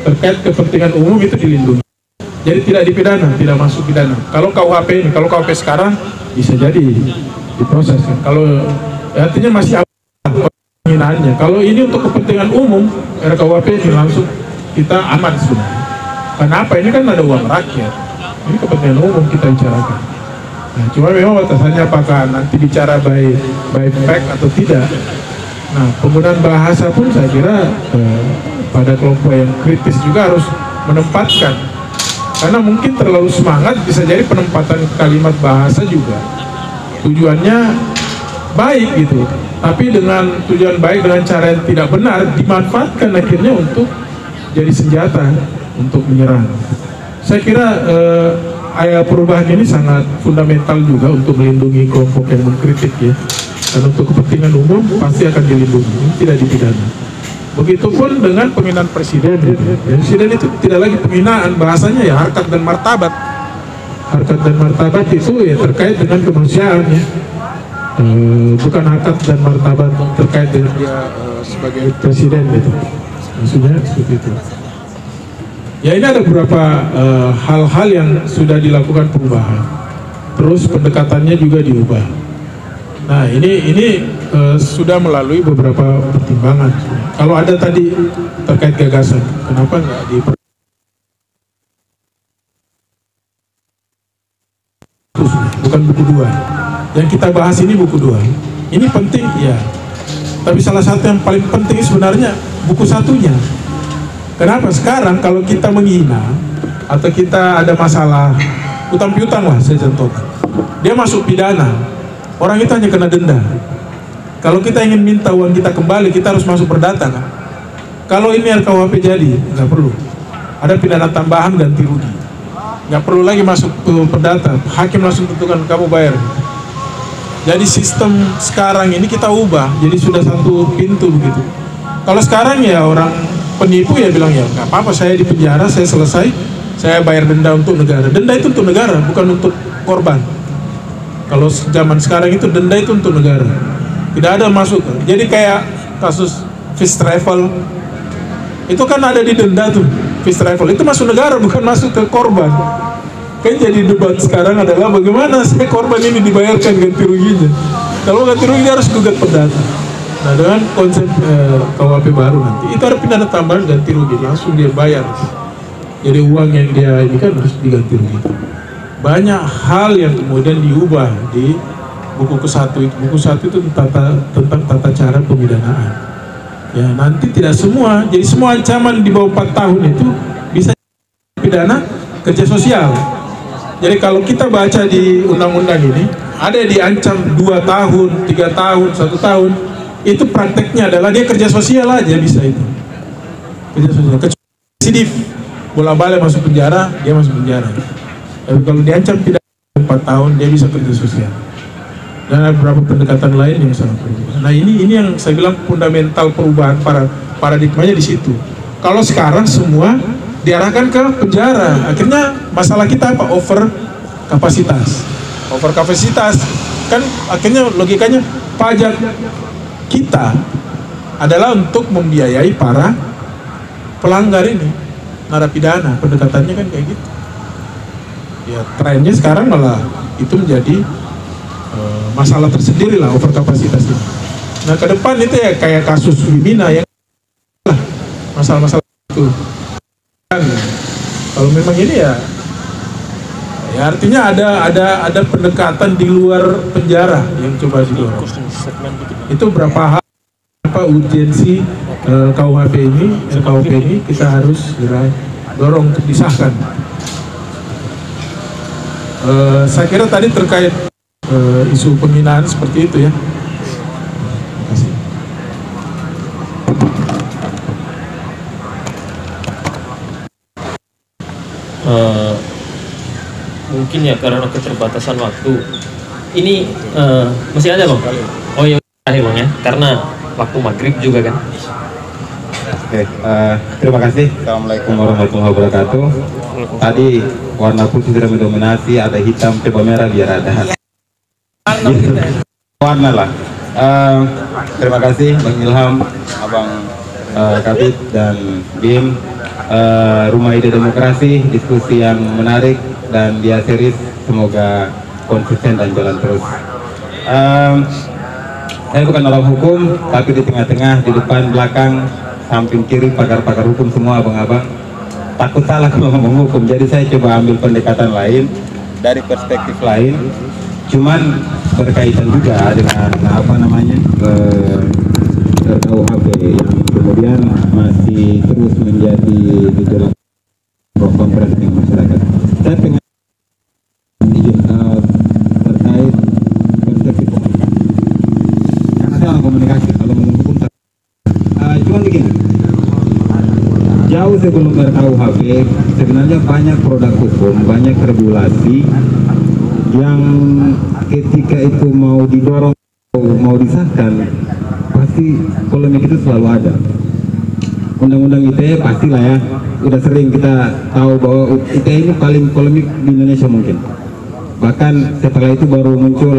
terkait kepentingan umum itu dilindungi. Jadi tidak dipidana, tidak masuk pidana. Kalau KUHP ini, kalau KUHP sekarang bisa jadi diproses kan. Kalau artinya masih penghinanya. Kalau ini untuk kepentingan umum, RKUHP ini langsung kita aman sebenarnya. Kenapa? Ini kan ada uang rakyat. Ini kepentingan umum kita bicarakan. Nah, cuma memang batasannya apakah nanti bicara by fact atau tidak. Nah, penggunaan bahasa pun saya kira pada kelompok yang kritis juga harus menempatkan. Karena mungkin terlalu semangat, bisa jadi penempatan kalimat bahasa juga tujuannya baik gitu. Tapi dengan tujuan baik dengan cara yang tidak benar dimanfaatkan akhirnya untuk jadi senjata untuk menyerang. Saya kira perubahan ini sangat fundamental juga untuk melindungi kelompok yang mengkritik ya. Dan untuk kepentingan umum pasti akan dilindungi, ini tidak dipidana. Begitupun dengan penghinaan presiden. Presiden itu tidak lagi penghinaan, bahasanya ya harkat dan martabat. Harkat dan martabat itu ya terkait dengan kemanusiaan ya. Bukan harkat dan martabat terkait dengan dia sebagai presiden gitu. Maksudnya seperti itu. Ya, ini ada beberapa hal-hal yang sudah dilakukan perubahan. Terus pendekatannya juga diubah. Nah, ini sudah melalui beberapa pertimbangan. Kalau ada tadi terkait gagasan, kenapa nggak di bukan buku 2. Yang kita bahas ini buku 2. Ini penting ya. Tapi salah satu yang paling penting sebenarnya buku 1-nya. Kenapa? Sekarang kalau kita menghina atau kita ada masalah utang piutang lah, saya contohkan, dia masuk pidana, orang itu hanya kena denda. Kalau kita ingin minta uang kita kembali, kita harus masuk perdata kan. Kalau ini RKUHP jadi nggak perlu ada pidana tambahan ganti rugi, nggak perlu lagi masuk ke perdata, hakim langsung tentukan kamu bayar. Jadi sistem sekarang ini kita ubah, jadi sudah satu pintu begitu. Kalau sekarang ya orang penipu ya bilang ya nggak apa-apa, saya di penjara, saya selesai, saya bayar denda untuk negara. Denda itu untuk negara, bukan untuk korban. Kalau zaman sekarang itu denda itu untuk negara, tidak ada masuk. Jadi kayak kasus First Travel itu kan ada di denda tuh, First Travel itu masuk negara, bukan masuk ke korban. Kan jadi debat sekarang adalah bagaimana saya korban ini dibayarkan ganti ruginya. Kalau ganti rugi harus gugat perdata. Nah, dengan konsep KUHP baru nanti itu ada pidana tambahan ganti rugi, langsung dia bayar. Jadi uang yang dia ini kan harus diganti rugi. Banyak hal yang kemudian diubah di buku ke-1 itu. Buku 1 itu tentang tata cara pemidanaan. Ya, nanti tidak semua, jadi semua ancaman di bawah 4 tahun itu bisa pidana kerja sosial. Jadi kalau kita baca di undang-undang ini, ada yang diancam 2 tahun, 3 tahun, 1 tahun. Itu prakteknya adalah dia kerja sosial aja bisa itu. Kerja sosial. Kecuali residif, bola-balik masuk penjara, dia masuk penjara. Tapi kalau diancam tidak 4 tahun, dia bisa kerja sosial. Dan ada beberapa pendekatan lain yang sangat berbeda. Nah, ini yang saya bilang fundamental perubahan paradigmanya di situ. Kalau sekarang semua diarahkan ke penjara, akhirnya masalah kita apa? Over kapasitas. Over kapasitas kan akhirnya logikanya pajak kita adalah untuk membiayai para pelanggar ini, narapidana. Pendekatannya kan kayak gitu. Ya, trennya sekarang malah itu menjadi masalah tersendiri lah, overkapasitas ini. Nah, ke depan itu ya kayak kasus Wimina yang masalah-masalah itu. Kalau memang ini ya artinya ada pendekatan di luar penjara yang coba didorong. Itu berapa hal, apa urgensi KUHP ini kita harus dorong untuk disahkan. Saya kira tadi terkait isu penghinaan seperti itu ya. Terima kasih. Mungkin ya karena keterbatasan waktu. Ini masih ada bang? Oh iya, terakhir bang ya, karena waktu maghrib juga kan. Oke, terima kasih. Assalamualaikum warahmatullahi wabarakatuh. Tadi warna putih sudah mendominasi, ada hitam, coba merah biar ada warna lah. Terima kasih Bang Ilham, Abang Kabit dan Bim. Rumah Ide Demokrasi, diskusi yang menarik dan dia serius, semoga konsisten dan jalan terus. Saya bukan orang hukum, tapi di tengah-tengah, di depan, belakang, samping kiri, pakar-pakar hukum semua abang-abang. Takut salah kalau ngomong hukum, jadi saya coba ambil pendekatan lain, dari perspektif lain. Cuman berkaitan juga dengan apa namanya RKUHP yang kemudian masih terus menjadi gejolak pro kontra dengan masyarakat. Saya pengen terkait perspektif karena saya orang komunikasi, kalau ngomong hukum cuman begini, jauh sebelum RKUHP sebenarnya banyak produk hukum, banyak regulasi yang ketika itu mau didorong, mau disahkan, pasti polemik itu selalu ada. Undang-undang ITE pastilah ya, udah sering kita tahu bahwa ITE ini paling polemik di Indonesia mungkin. Bahkan setelah itu baru muncul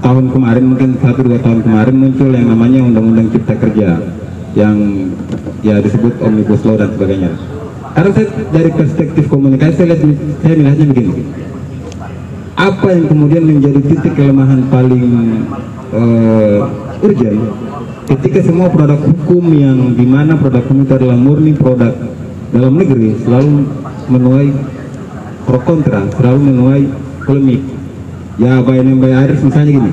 tahun kemarin, mungkin 1-2 tahun kemarin muncul yang namanya Undang-Undang Cipta Kerja yang ya disebut Omnibus Law dan sebagainya. Karena saya dari perspektif komunikasi saya melihatnya begini. Apa yang kemudian menjadi titik kelemahan paling urgent ketika semua produk hukum yang dimana produk hukum itu adalah murni produk dalam negeri selalu menuai pro kontra, selalu menuai polemik. Ya by Aris misalnya gini,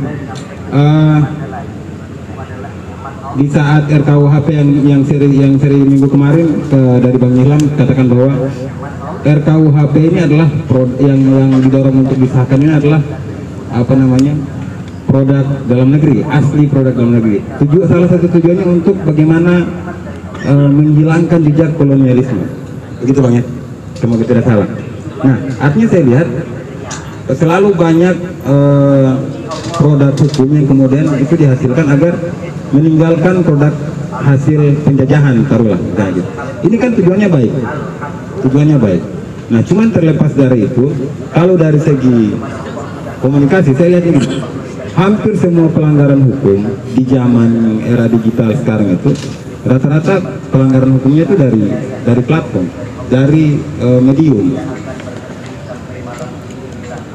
di saat RKUHP yang seri minggu kemarin dari Bang Ilham katakan bahwa RKUHP ini adalah yang didorong untuk disahkan ini adalah apa namanya produk dalam negeri, asli produk dalam negeri. Salah satu tujuannya untuk bagaimana menghilangkan jejak kolonialisme, begitu Bang ya, semoga tidak salah. Nah, artinya saya lihat selalu banyak produk hukum yang kemudian itu dihasilkan agar meninggalkan produk hasil penjajahan, taruhlah kayak gitu. Ini kan tujuannya baik. Nah, cuman terlepas dari itu, kalau dari segi komunikasi saya lihat ini hampir semua pelanggaran hukum di zaman era digital sekarang itu rata-rata pelanggaran hukumnya itu dari platform, dari medium.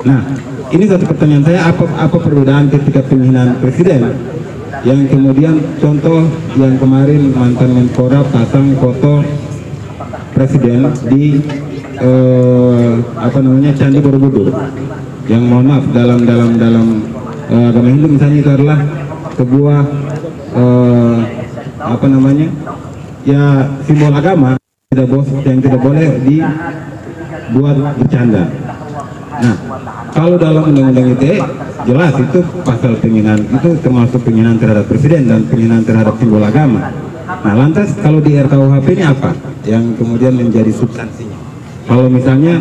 Nah, ini satu pertanyaan saya, apa perbedaan ketika penghinaan presiden yang kemudian contoh yang kemarin mantan Menpora pasang foto presiden di apa namanya Candi Borobudur, yang mohon maaf dalam agama Hindu misalnya itu adalah sebuah apa namanya ya simbol agama yang tidak boleh dibuat bercanda. Nah, kalau dalam undang-undang ITE jelas itu pasal penghinaan itu termasuk penghinaan terhadap presiden dan penghinaan terhadap simbol agama. Nah, lantas kalau di RKUHP ini apa yang kemudian menjadi substansinya? Kalau misalnya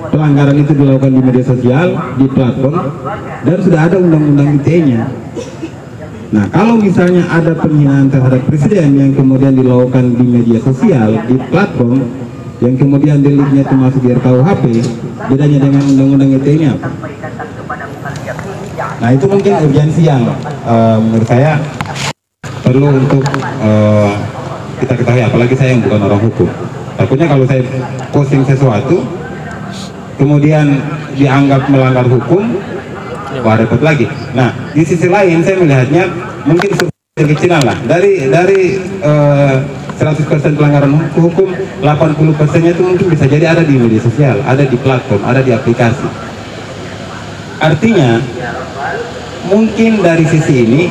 pelanggaran itu dilakukan di media sosial, di platform, dan sudah ada undang-undang ITE-nya. Nah, kalau misalnya ada penghinaan terhadap presiden yang kemudian dilakukan di media sosial, di platform, yang kemudian deliknya itu masuk di RKUHP, bedanya dengan undang-undang ITE-nya apa? Nah, itu mungkin urgensi yang menurut saya perlu untuk kita ketahui, apalagi saya yang bukan orang hukum. Takutnya kalau saya posting sesuatu kemudian dianggap melanggar hukum, wah repot lagi. Nah, di sisi lain saya melihatnya mungkin kekecilan lah dari 100% pelanggaran hukum, 80%-nya itu mungkin bisa jadi ada di media sosial, ada di platform, ada di aplikasi. Artinya mungkin dari sisi ini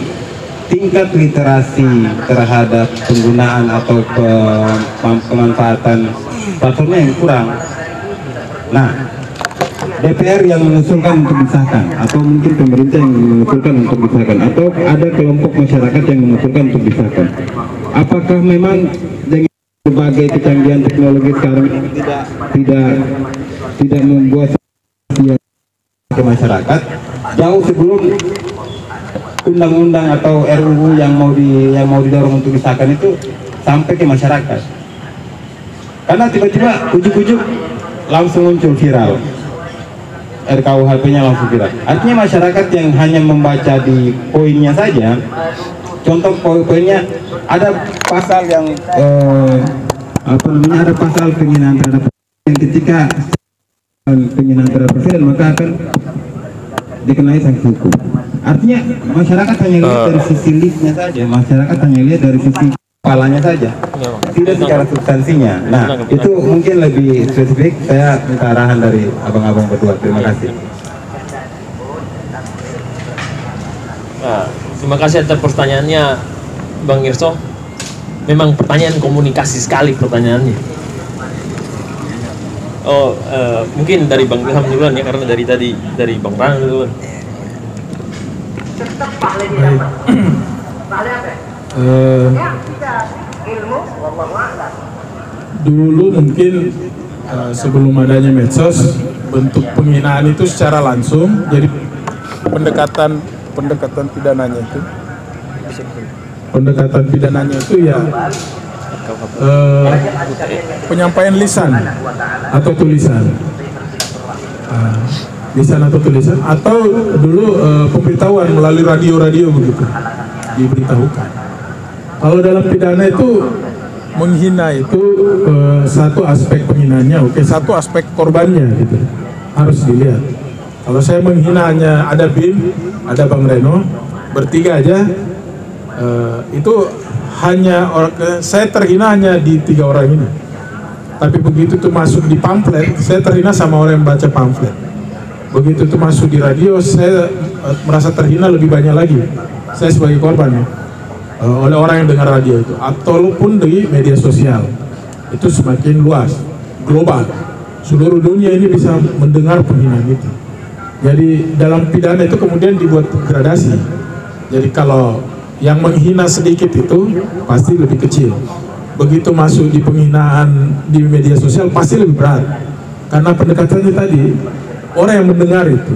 tingkat literasi terhadap penggunaan atau pemanfaatan platformnya yang kurang. Nah, DPR yang mengusulkan untuk disahkan, atau mungkin pemerintah yang mengusulkan untuk disahkan, atau ada kelompok masyarakat yang mengusulkan untuk disahkan. Apakah memang dengan berbagai kecanggihan teknologi sekarang tidak membuat ke masyarakat jauh sebelum undang-undang atau RUU yang mau didorong untuk disahkan itu sampai ke masyarakat. Karena tiba-tiba ujuk-ujuk langsung muncul viral, RKUHP-nya langsung viral. Artinya masyarakat yang hanya membaca di poinnya saja, contoh poin-poinnya ada pasal yang ada pasal penghinaan terhadap yang ketika penghinaan terhadap presiden maka akan dikenai sanksi hukum. Artinya masyarakat hanya lihat dari sisi linknya saja, masyarakat hanya lihat dari sisi kepalanya saja, tidak secara substansinya. Nah, itu mungkin lebih spesifik. Saya minta arahan dari abang-abang berdua. Terima kasih. Nah, terima kasih atas pertanyaannya, Bang Irso. Memang pertanyaan komunikasi sekali pertanyaannya. Mungkin dari Bang Ilham duluan ya, karena dari tadi dari Bang Rang duluan. Dulu mungkin sebelum adanya medsos, bentuk penghinaan itu secara langsung, jadi pendekatan pidananya itu ya penyampaian lisan atau tulisan, atau dulu pemberitahuan melalui radio begitu diberitahukan. Kalau dalam pidana itu menghina itu satu aspek penghinanya, satu aspek korbannya gitu harus dilihat. Kalau saya menghina hanya ada Bim, ada Bang Reno, bertiga aja, itu hanya saya terhina hanya di 3 orang ini. Tapi begitu itu masuk di pamflet, saya terhina sama orang yang baca pamflet. Begitu itu masuk di radio, saya merasa terhina lebih banyak lagi. Saya sebagai korban oleh orang yang dengar radio itu, ataupun di media sosial itu semakin luas, global. Seluruh dunia ini bisa mendengar penghinaan itu. Jadi dalam pidana itu kemudian dibuat gradasi. Jadi kalau yang menghina sedikit itu pasti lebih kecil. Begitu masuk di penghinaan di media sosial pasti lebih berat. Karena pendekatannya tadi orang yang mendengar itu.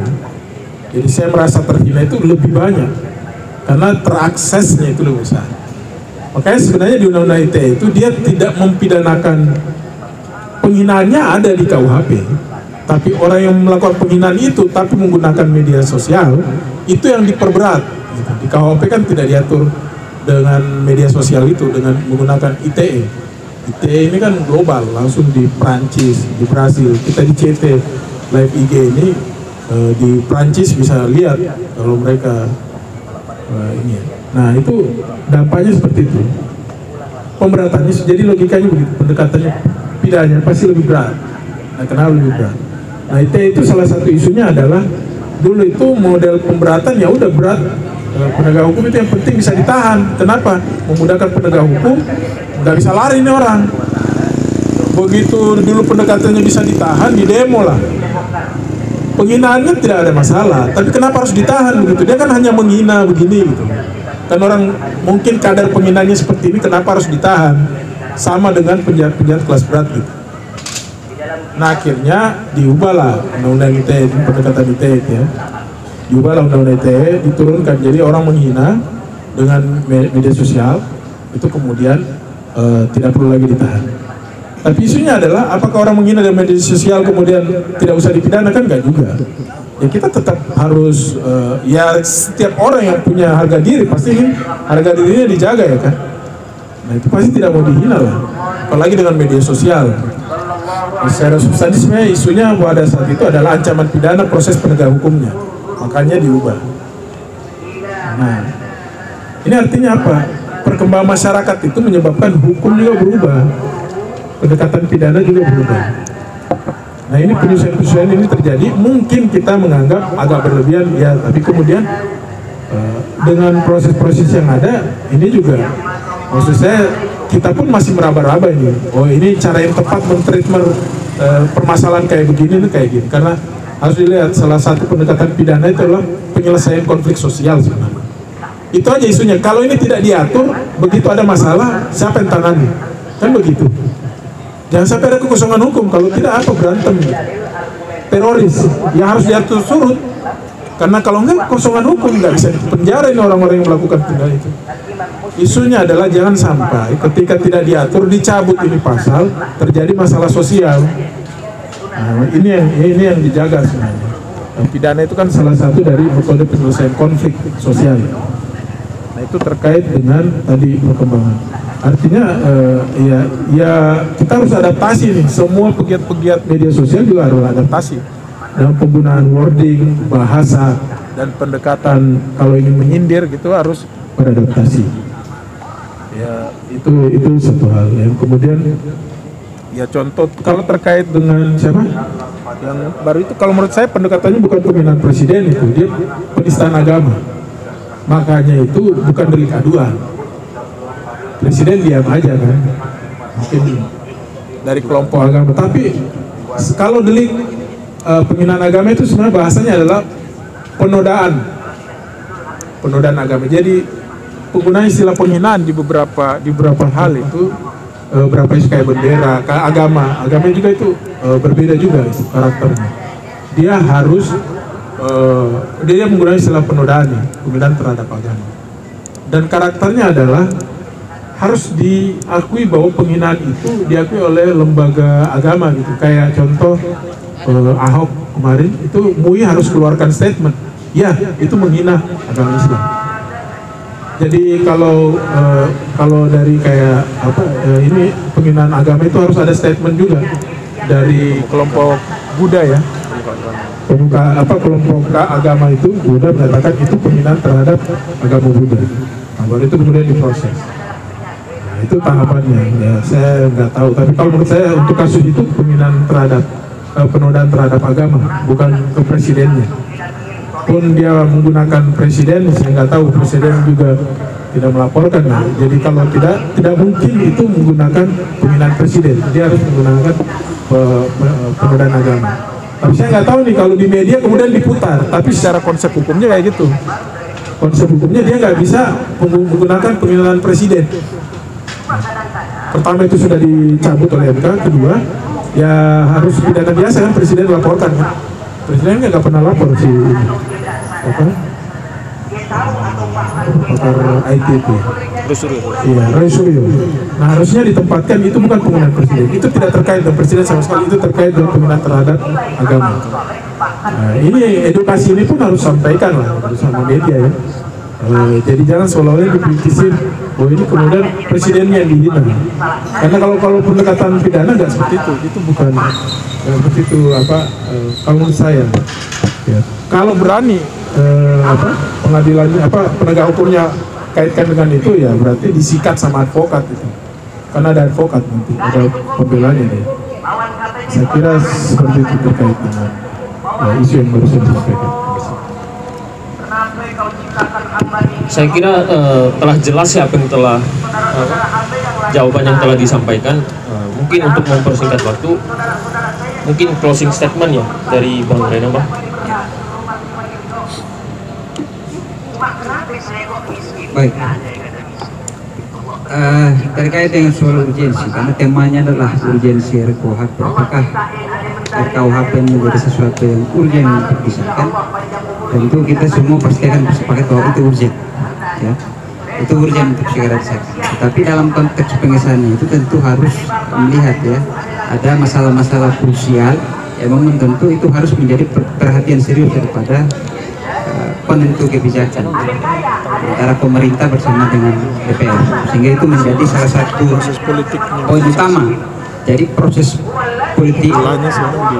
Jadi saya merasa terhina itu lebih banyak karena teraksesnya itu lebih besar. Makanya sebenarnya di Undang-Undang ITE itu dia tidak mempidanakan penghinaannya ada di KUHP. Tapi orang yang melakukan penghinaan itu tapi menggunakan media sosial itu yang diperberat. Di KUHP kan tidak diatur dengan media sosial itu dengan menggunakan ITE. ITE ini kan global, langsung di Prancis, di Brasil. Kita di CT Live IG ini di Prancis bisa lihat kalau mereka ini. Nah itu dampaknya seperti itu. Pemberatannya, jadi logikanya begitu. Pendekatannya pidananya pasti lebih berat. Nah kenapa lebih berat? Nah itu salah satu isunya adalah dulu itu model pemberatan ya udah berat. Penegak hukum itu yang penting bisa ditahan. Kenapa? Memudahkan penegak hukum, nggak bisa lari nih orang. Begitu dulu pendekatannya bisa ditahan, di demo lah. Penghinaannya tidak ada masalah, tapi kenapa harus ditahan begitu? Dia kan hanya menghina begini gitu. Kan orang mungkin kadar penghinanya seperti ini, kenapa harus ditahan? Sama dengan penjahat kelas berat gitu. Nah akhirnya diubahlah Undang-Undang ITE, pendekatan ITE ya. Diubahlah Undang-Undang ITE, diturunkan jadi orang menghina dengan media sosial itu kemudian tidak perlu lagi ditahan. Tapi isunya adalah apakah orang menghina dengan media sosial kemudian tidak usah dipidana? Kan enggak juga. Ya kita tetap harus ya setiap orang yang punya harga diri pasti harga dirinya dijaga ya kan. Nah itu pasti tidak mau dihina lah, apalagi dengan media sosial. Secara substansi sebenarnya isunya pada saat itu adalah ancaman pidana proses penegak hukumnya, makanya diubah. Nah ini artinya apa? Perkembangan masyarakat itu menyebabkan hukum juga berubah, pendekatan pidana juga berubah. Nah ini penyesuaian ini terjadi, mungkin kita menganggap agak berlebihan ya, tapi kemudian dengan proses-proses yang ada ini juga, maksud saya kita pun masih meraba-raba ini. Oh ini cara yang tepat men-treatment permasalahan kayak begini nih kayak gini, karena harus dilihat salah satu pendekatan pidana itu adalah penyelesaian konflik sosial sebenarnya. Itu aja isunya. Kalau ini tidak diatur, begitu ada masalah siapa yang tangani? Kan begitu. Jangan sampai ada kekosongan hukum, kalau tidak apa berantem teroris yang harus diatur surut, karena kalau enggak kekosongan hukum nggak bisa dipenjara ini orang-orang yang melakukan tindakan itu. isunya adalah jangan sampai ketika tidak diatur dicabut ini pasal terjadi masalah sosial. Nah, ini yang dijaga sebenarnya. Dan pidana itu kan salah satu dari metode penyelesaian konflik sosial. Nah, itu terkait dengan tadi perkembangan. Artinya ya kita harus adaptasi nih. Semua pegiat-pegiat media sosial juga harus adaptasi dalam penggunaan wording, bahasa, dan pendekatan. Kalau ingin menyindir gitu harus beradaptasi. Ya itu satu hal. Yang kemudian ya contoh kalau terkait dengan siapa yang baru itu, kalau menurut saya pendekatannya bukan penghinaan presiden, itu dia penistaan agama. Makanya itu bukan delik aduan. Presiden diam aja kan, mungkin dari kelompok agama. Tapi kalau delik penghinaan agama itu sebenarnya bahasanya adalah penodaan agama. Jadi penggunaan istilah penghinaan di beberapa hal itu berapa isu kayak bendera, kayak agama juga itu berbeda juga itu karakternya. Dia harus dia menggunakan istilah penodaan terhadap agama. Dan karakternya adalah harus diakui bahwa penghinaan itu diakui oleh lembaga agama gitu. Kayak contoh Ahok kemarin itu MUI harus keluarkan statement, ya itu menghina agama Islam. Jadi kalau dari kayak ini penghinaan agama itu harus ada statement juga dari kelompok Buddha ya. Kelompok agama itu Buddha mengatakan itu penghinaan terhadap agama Buddha. Nah, baru itu kemudian diproses. Nah, itu tahapannya. Ya saya nggak tahu. Tapi kalau menurut saya untuk kasus itu penghinaan terhadap penodaan terhadap agama, bukan ke presidennya. Pun dia menggunakan presiden, saya nggak tahu, presiden juga tidak melaporkan. Nah, jadi kalau tidak mungkin itu menggunakan penghinaan presiden, dia harus menggunakan penodaan agama. Tapi saya nggak tahu nih kalau di media kemudian diputar, tapi secara konsep hukumnya kayak gitu. Konsep hukumnya dia nggak bisa menggunakan penghinaan presiden. Nah, pertama itu sudah dicabut oleh MK, kedua ya harus pidana biasa kan, presiden laporkan kan. Presiden nggak pernah lapor sih pakar IT itu. Iya, Roy Suryo. Nah harusnya ditempatkan, itu bukan penghinaan presiden, itu tidak terkait dengan presiden sama sekali, itu terkait dengan penghinaan terhadap agama. Nah ini edukasi ini pun harus sampaikan lah bersama media ya. Jadi jangan seolah-olah dipolitisin, oh ini kemudian presidennya yang dihina. Karena kalau pendekatan pidana nggak seperti itu bukan seperti itu kalau menurut saya. Ya. Kalau berani pengadilannya penegak hukumnya kaitkan dengan itu ya berarti disikat sama advokat itu. Karena ada advokat nanti, ada pembelanya deh. Saya kira seperti itu terkait dengan isu yang baru saya sampaikan. Saya kira telah jelas ya apa yang telah jawaban yang telah disampaikan. Mungkin untuk mempersingkat waktu, mungkin closing statement ya dari Bang Rena, Bang. Baik. Terkait dengan soal urgensi, karena temanya adalah urgensi RKUHP. Apakah RKUHP menjadi sesuatu yang urgen untuk disahkan? Tentu kita semua pasti akan bersepakat bahwa itu urgen, ya. Itu urgen untuk segera disahkan. Tapi dalam konteks pengesahannya itu tentu harus melihat ya, ada masalah-masalah krusial yang memang tentu itu harus menjadi perhatian serius daripada penentu kebijakan antara pemerintah bersama dengan DPR, sehingga itu menjadi salah satu poin utama. Jadi proses politik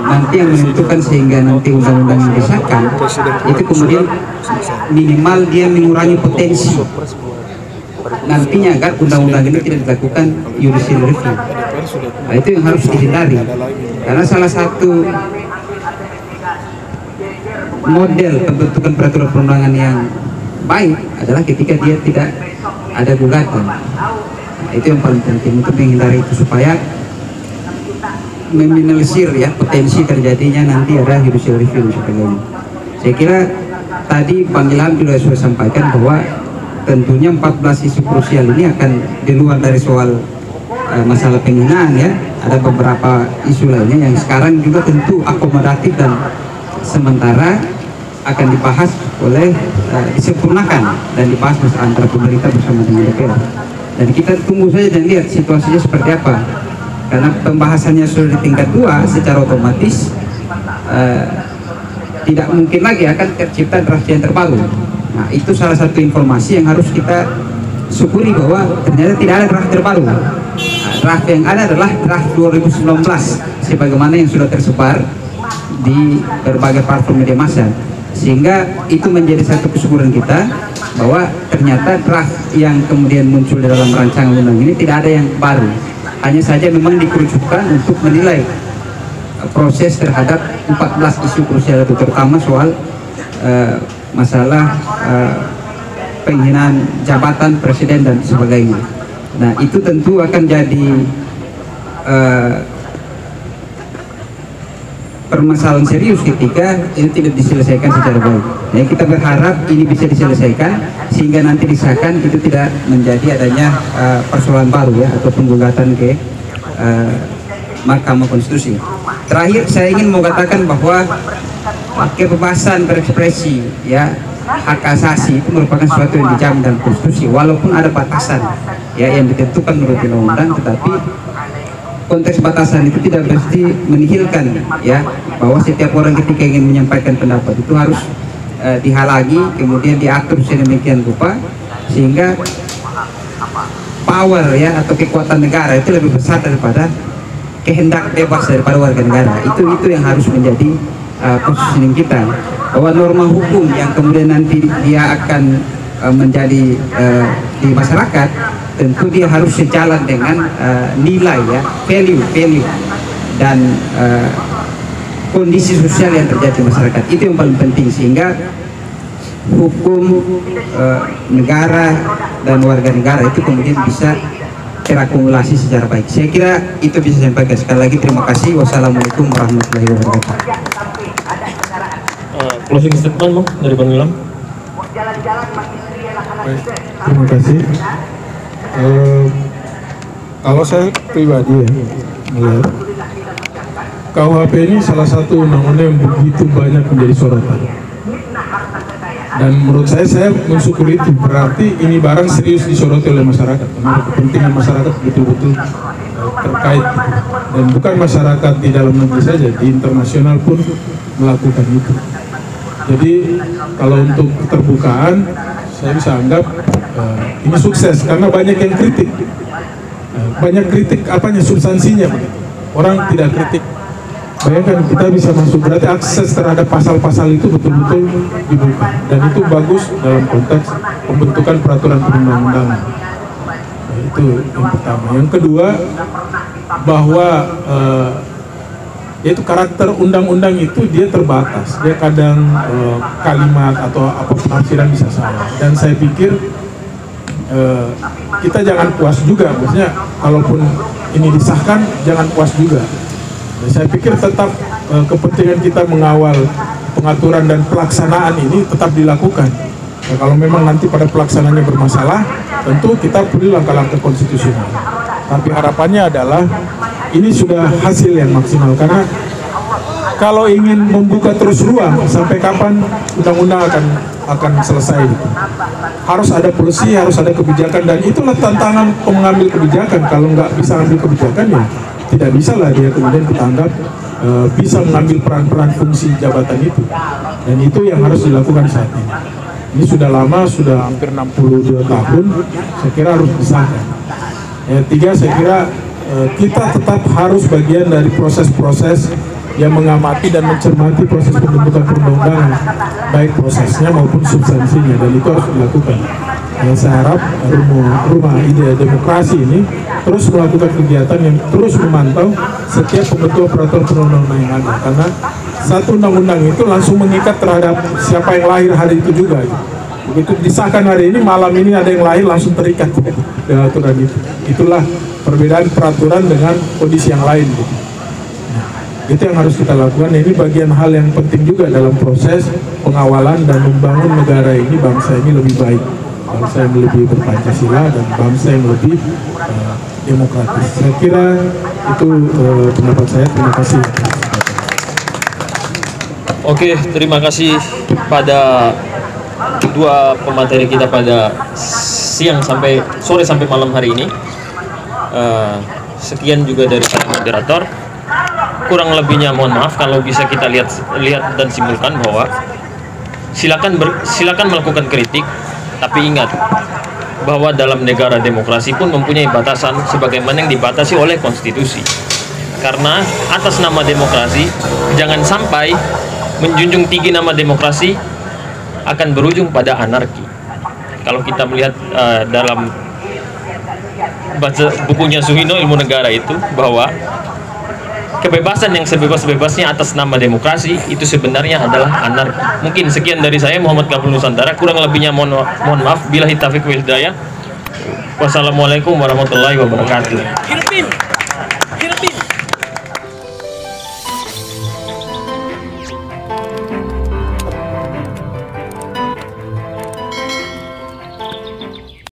nanti yang menentukan sehingga nanti undang-undang yang disahkan itu kemudian minimal dia mengurangi potensi nantinya agar undang-undang ini tidak dilakukan judicial review. Nah, itu yang harus dihindari, karena salah satu model pembentukan peraturan perundangan yang baik adalah ketika dia tidak ada gugatan. Nah, itu yang paling penting untuk menghindari itu, supaya meminimalisir ya potensi terjadinya nanti ada judicial review sebagainya. Saya kira tadi Bang Ilham juga sudah sampaikan bahwa tentunya 14 isu krusial ini akan di luar dari soal masalah penghinaan ya. Ada beberapa isu lainnya yang sekarang juga tentu akomodatif dan sementara akan dibahas oleh disempurnakan dan dibahas antara pemerintah bersama dengan DPR. Dan kita tunggu saja dan lihat situasinya seperti apa. Karena pembahasannya sudah di tingkat 2, secara otomatis tidak mungkin lagi akan tercipta draft yang terbaru. Nah, itu salah satu informasi yang harus kita syukuri, bahwa ternyata tidak ada draft terbaru. Nah, draft yang ada adalah draft 2019 sebagaimana yang sudah tersebar di berbagai platform media massa, sehingga itu menjadi satu kesyukuran kita bahwa ternyata draft yang kemudian muncul di dalam rancangan undang ini tidak ada yang baru, hanya saja memang dikerucutkan untuk menilai proses terhadap 14 isu krusial itu, terutama soal masalah penghinaan jabatan presiden dan sebagainya. Nah, itu tentu akan jadi permasalahan serius ketika ini tidak diselesaikan secara baik. Ya, kita berharap ini bisa diselesaikan sehingga nanti disahkan, itu tidak menjadi adanya persoalan baru ya, atau penggugatan ke Mahkamah Konstitusi. Terakhir saya ingin mau katakan bahwa kebebasan berekspresi ya, hak asasi itu merupakan sesuatu yang dijamin dalam konstitusi, walaupun ada batasan ya yang ditentukan menurut undang-undang, tetapi konteks batasan itu tidak berarti menihilkan ya bahwa setiap orang ketika ingin menyampaikan pendapat itu harus dihalangi, kemudian diatur sedemikian rupa sehingga power ya atau kekuatan negara itu lebih besar daripada kehendak bebas daripada warga negara. Itu yang harus menjadi positioning kita, bahwa norma hukum yang kemudian nanti dia akan menjadi di masyarakat, tentu dia harus sejalan dengan nilai ya, value dan kondisi sosial yang terjadi di masyarakat. Itu yang paling penting, sehingga hukum negara dan warga negara itu kemudian bisa terakumulasi secara baik. Saya kira itu bisa saya sampaikan. Sekali lagi terima kasih. Wassalamualaikum warahmatullahi wabarakatuh. Closing statement Bang, dari Bang Ilham. Baik, terima kasih. Kalau saya pribadi ya melihat KUHP ini salah satu undang-undang yang begitu banyak menjadi sorotan, dan menurut saya mensyukuri itu, berarti ini barang serius disoroti oleh masyarakat karena kepentingan masyarakat betul-betul terkait gitu. Dan bukan masyarakat di dalam negeri saja, di internasional pun melakukan itu. Jadi kalau untuk keterbukaan saya bisa anggap ini sukses karena banyak yang kritik. Banyak kritik apanya, substansinya. Orang tidak kritik. Bayangkan kita bisa masuk, berarti akses terhadap pasal-pasal itu betul-betul dibuka, dan itu bagus dalam konteks pembentukan peraturan perundang-undangan. Itu yang pertama. Yang kedua, bahwa yaitu karakter undang-undang itu dia terbatas, dia kadang kalimat atau apa penafsiran bisa salah, dan saya pikir kita jangan puas juga, maksudnya kalaupun ini disahkan jangan puas juga. Saya pikir tetap kepentingan kita mengawal pengaturan dan pelaksanaan ini tetap dilakukan. Nah, kalau memang nanti pada pelaksanaannya bermasalah, tentu kita perlu langkah-langkah konstitusional. Tapi harapannya adalah ini sudah hasil yang maksimal, karena kalau ingin membuka terus ruang, sampai kapan undang-undang akan selesai? Harus ada polisi, harus ada kebijakan, dan itulah tantangan pengambil kebijakan. Kalau nggak bisa ambil kebijakan ya tidak bisa lah dia kemudian kita anggap bisa mengambil peran-peran fungsi jabatan itu, dan itu yang harus dilakukan saat ini. Ini sudah lama, sudah hampir 62 tahun, saya kira harus disahkan. Yang tiga, saya kira kita tetap harus bagian dari proses-proses yang mengamati dan mencermati proses pembentukan perundang-undangan, baik prosesnya maupun substansinya, dan itu harus dilakukan. Saya harap rumah ide demokrasi ini terus melakukan kegiatan yang terus memantau setiap pembentukan peraturan perundang-undangan yang ada, karena satu undang-undang itu langsung mengikat terhadap siapa yang lahir hari itu juga. Begitu disahkan hari ini, malam ini ada yang lahir langsung terikat dengan aturan itu. Itulah perbedaan peraturan dengan kondisi yang lain. Itu yang harus kita lakukan. Ini bagian hal yang penting juga dalam proses pengawalan dan membangun negara ini, bangsa ini lebih baik, bangsa yang lebih berpancasila dan bangsa yang lebih demokratis. Saya kira itu pendapat saya. Terima kasih. Oke, terima kasih pada dua pemateri kita pada sore sampai malam hari ini. Sekian juga dari para moderator. Kurang lebihnya mohon maaf. Kalau bisa kita lihat dan simpulkan bahwa silakan melakukan kritik, tapi ingat bahwa dalam negara demokrasi pun mempunyai batasan sebagaimana yang dibatasi oleh konstitusi. Karena atas nama demokrasi, jangan sampai menjunjung tinggi nama demokrasi akan berujung pada anarki. Kalau kita melihat dalam baca bukunya Suhino Ilmu Negara itu, bahwa kebebasan yang sebebas-bebasnya atas nama demokrasi itu sebenarnya adalah anarki. Mungkin sekian dari saya, Muhammad Kabul Nusantara. Kurang lebihnya mohon maaf. Billahi taufiq wal hidayah. Wassalamualaikum warahmatullahi wabarakatuh.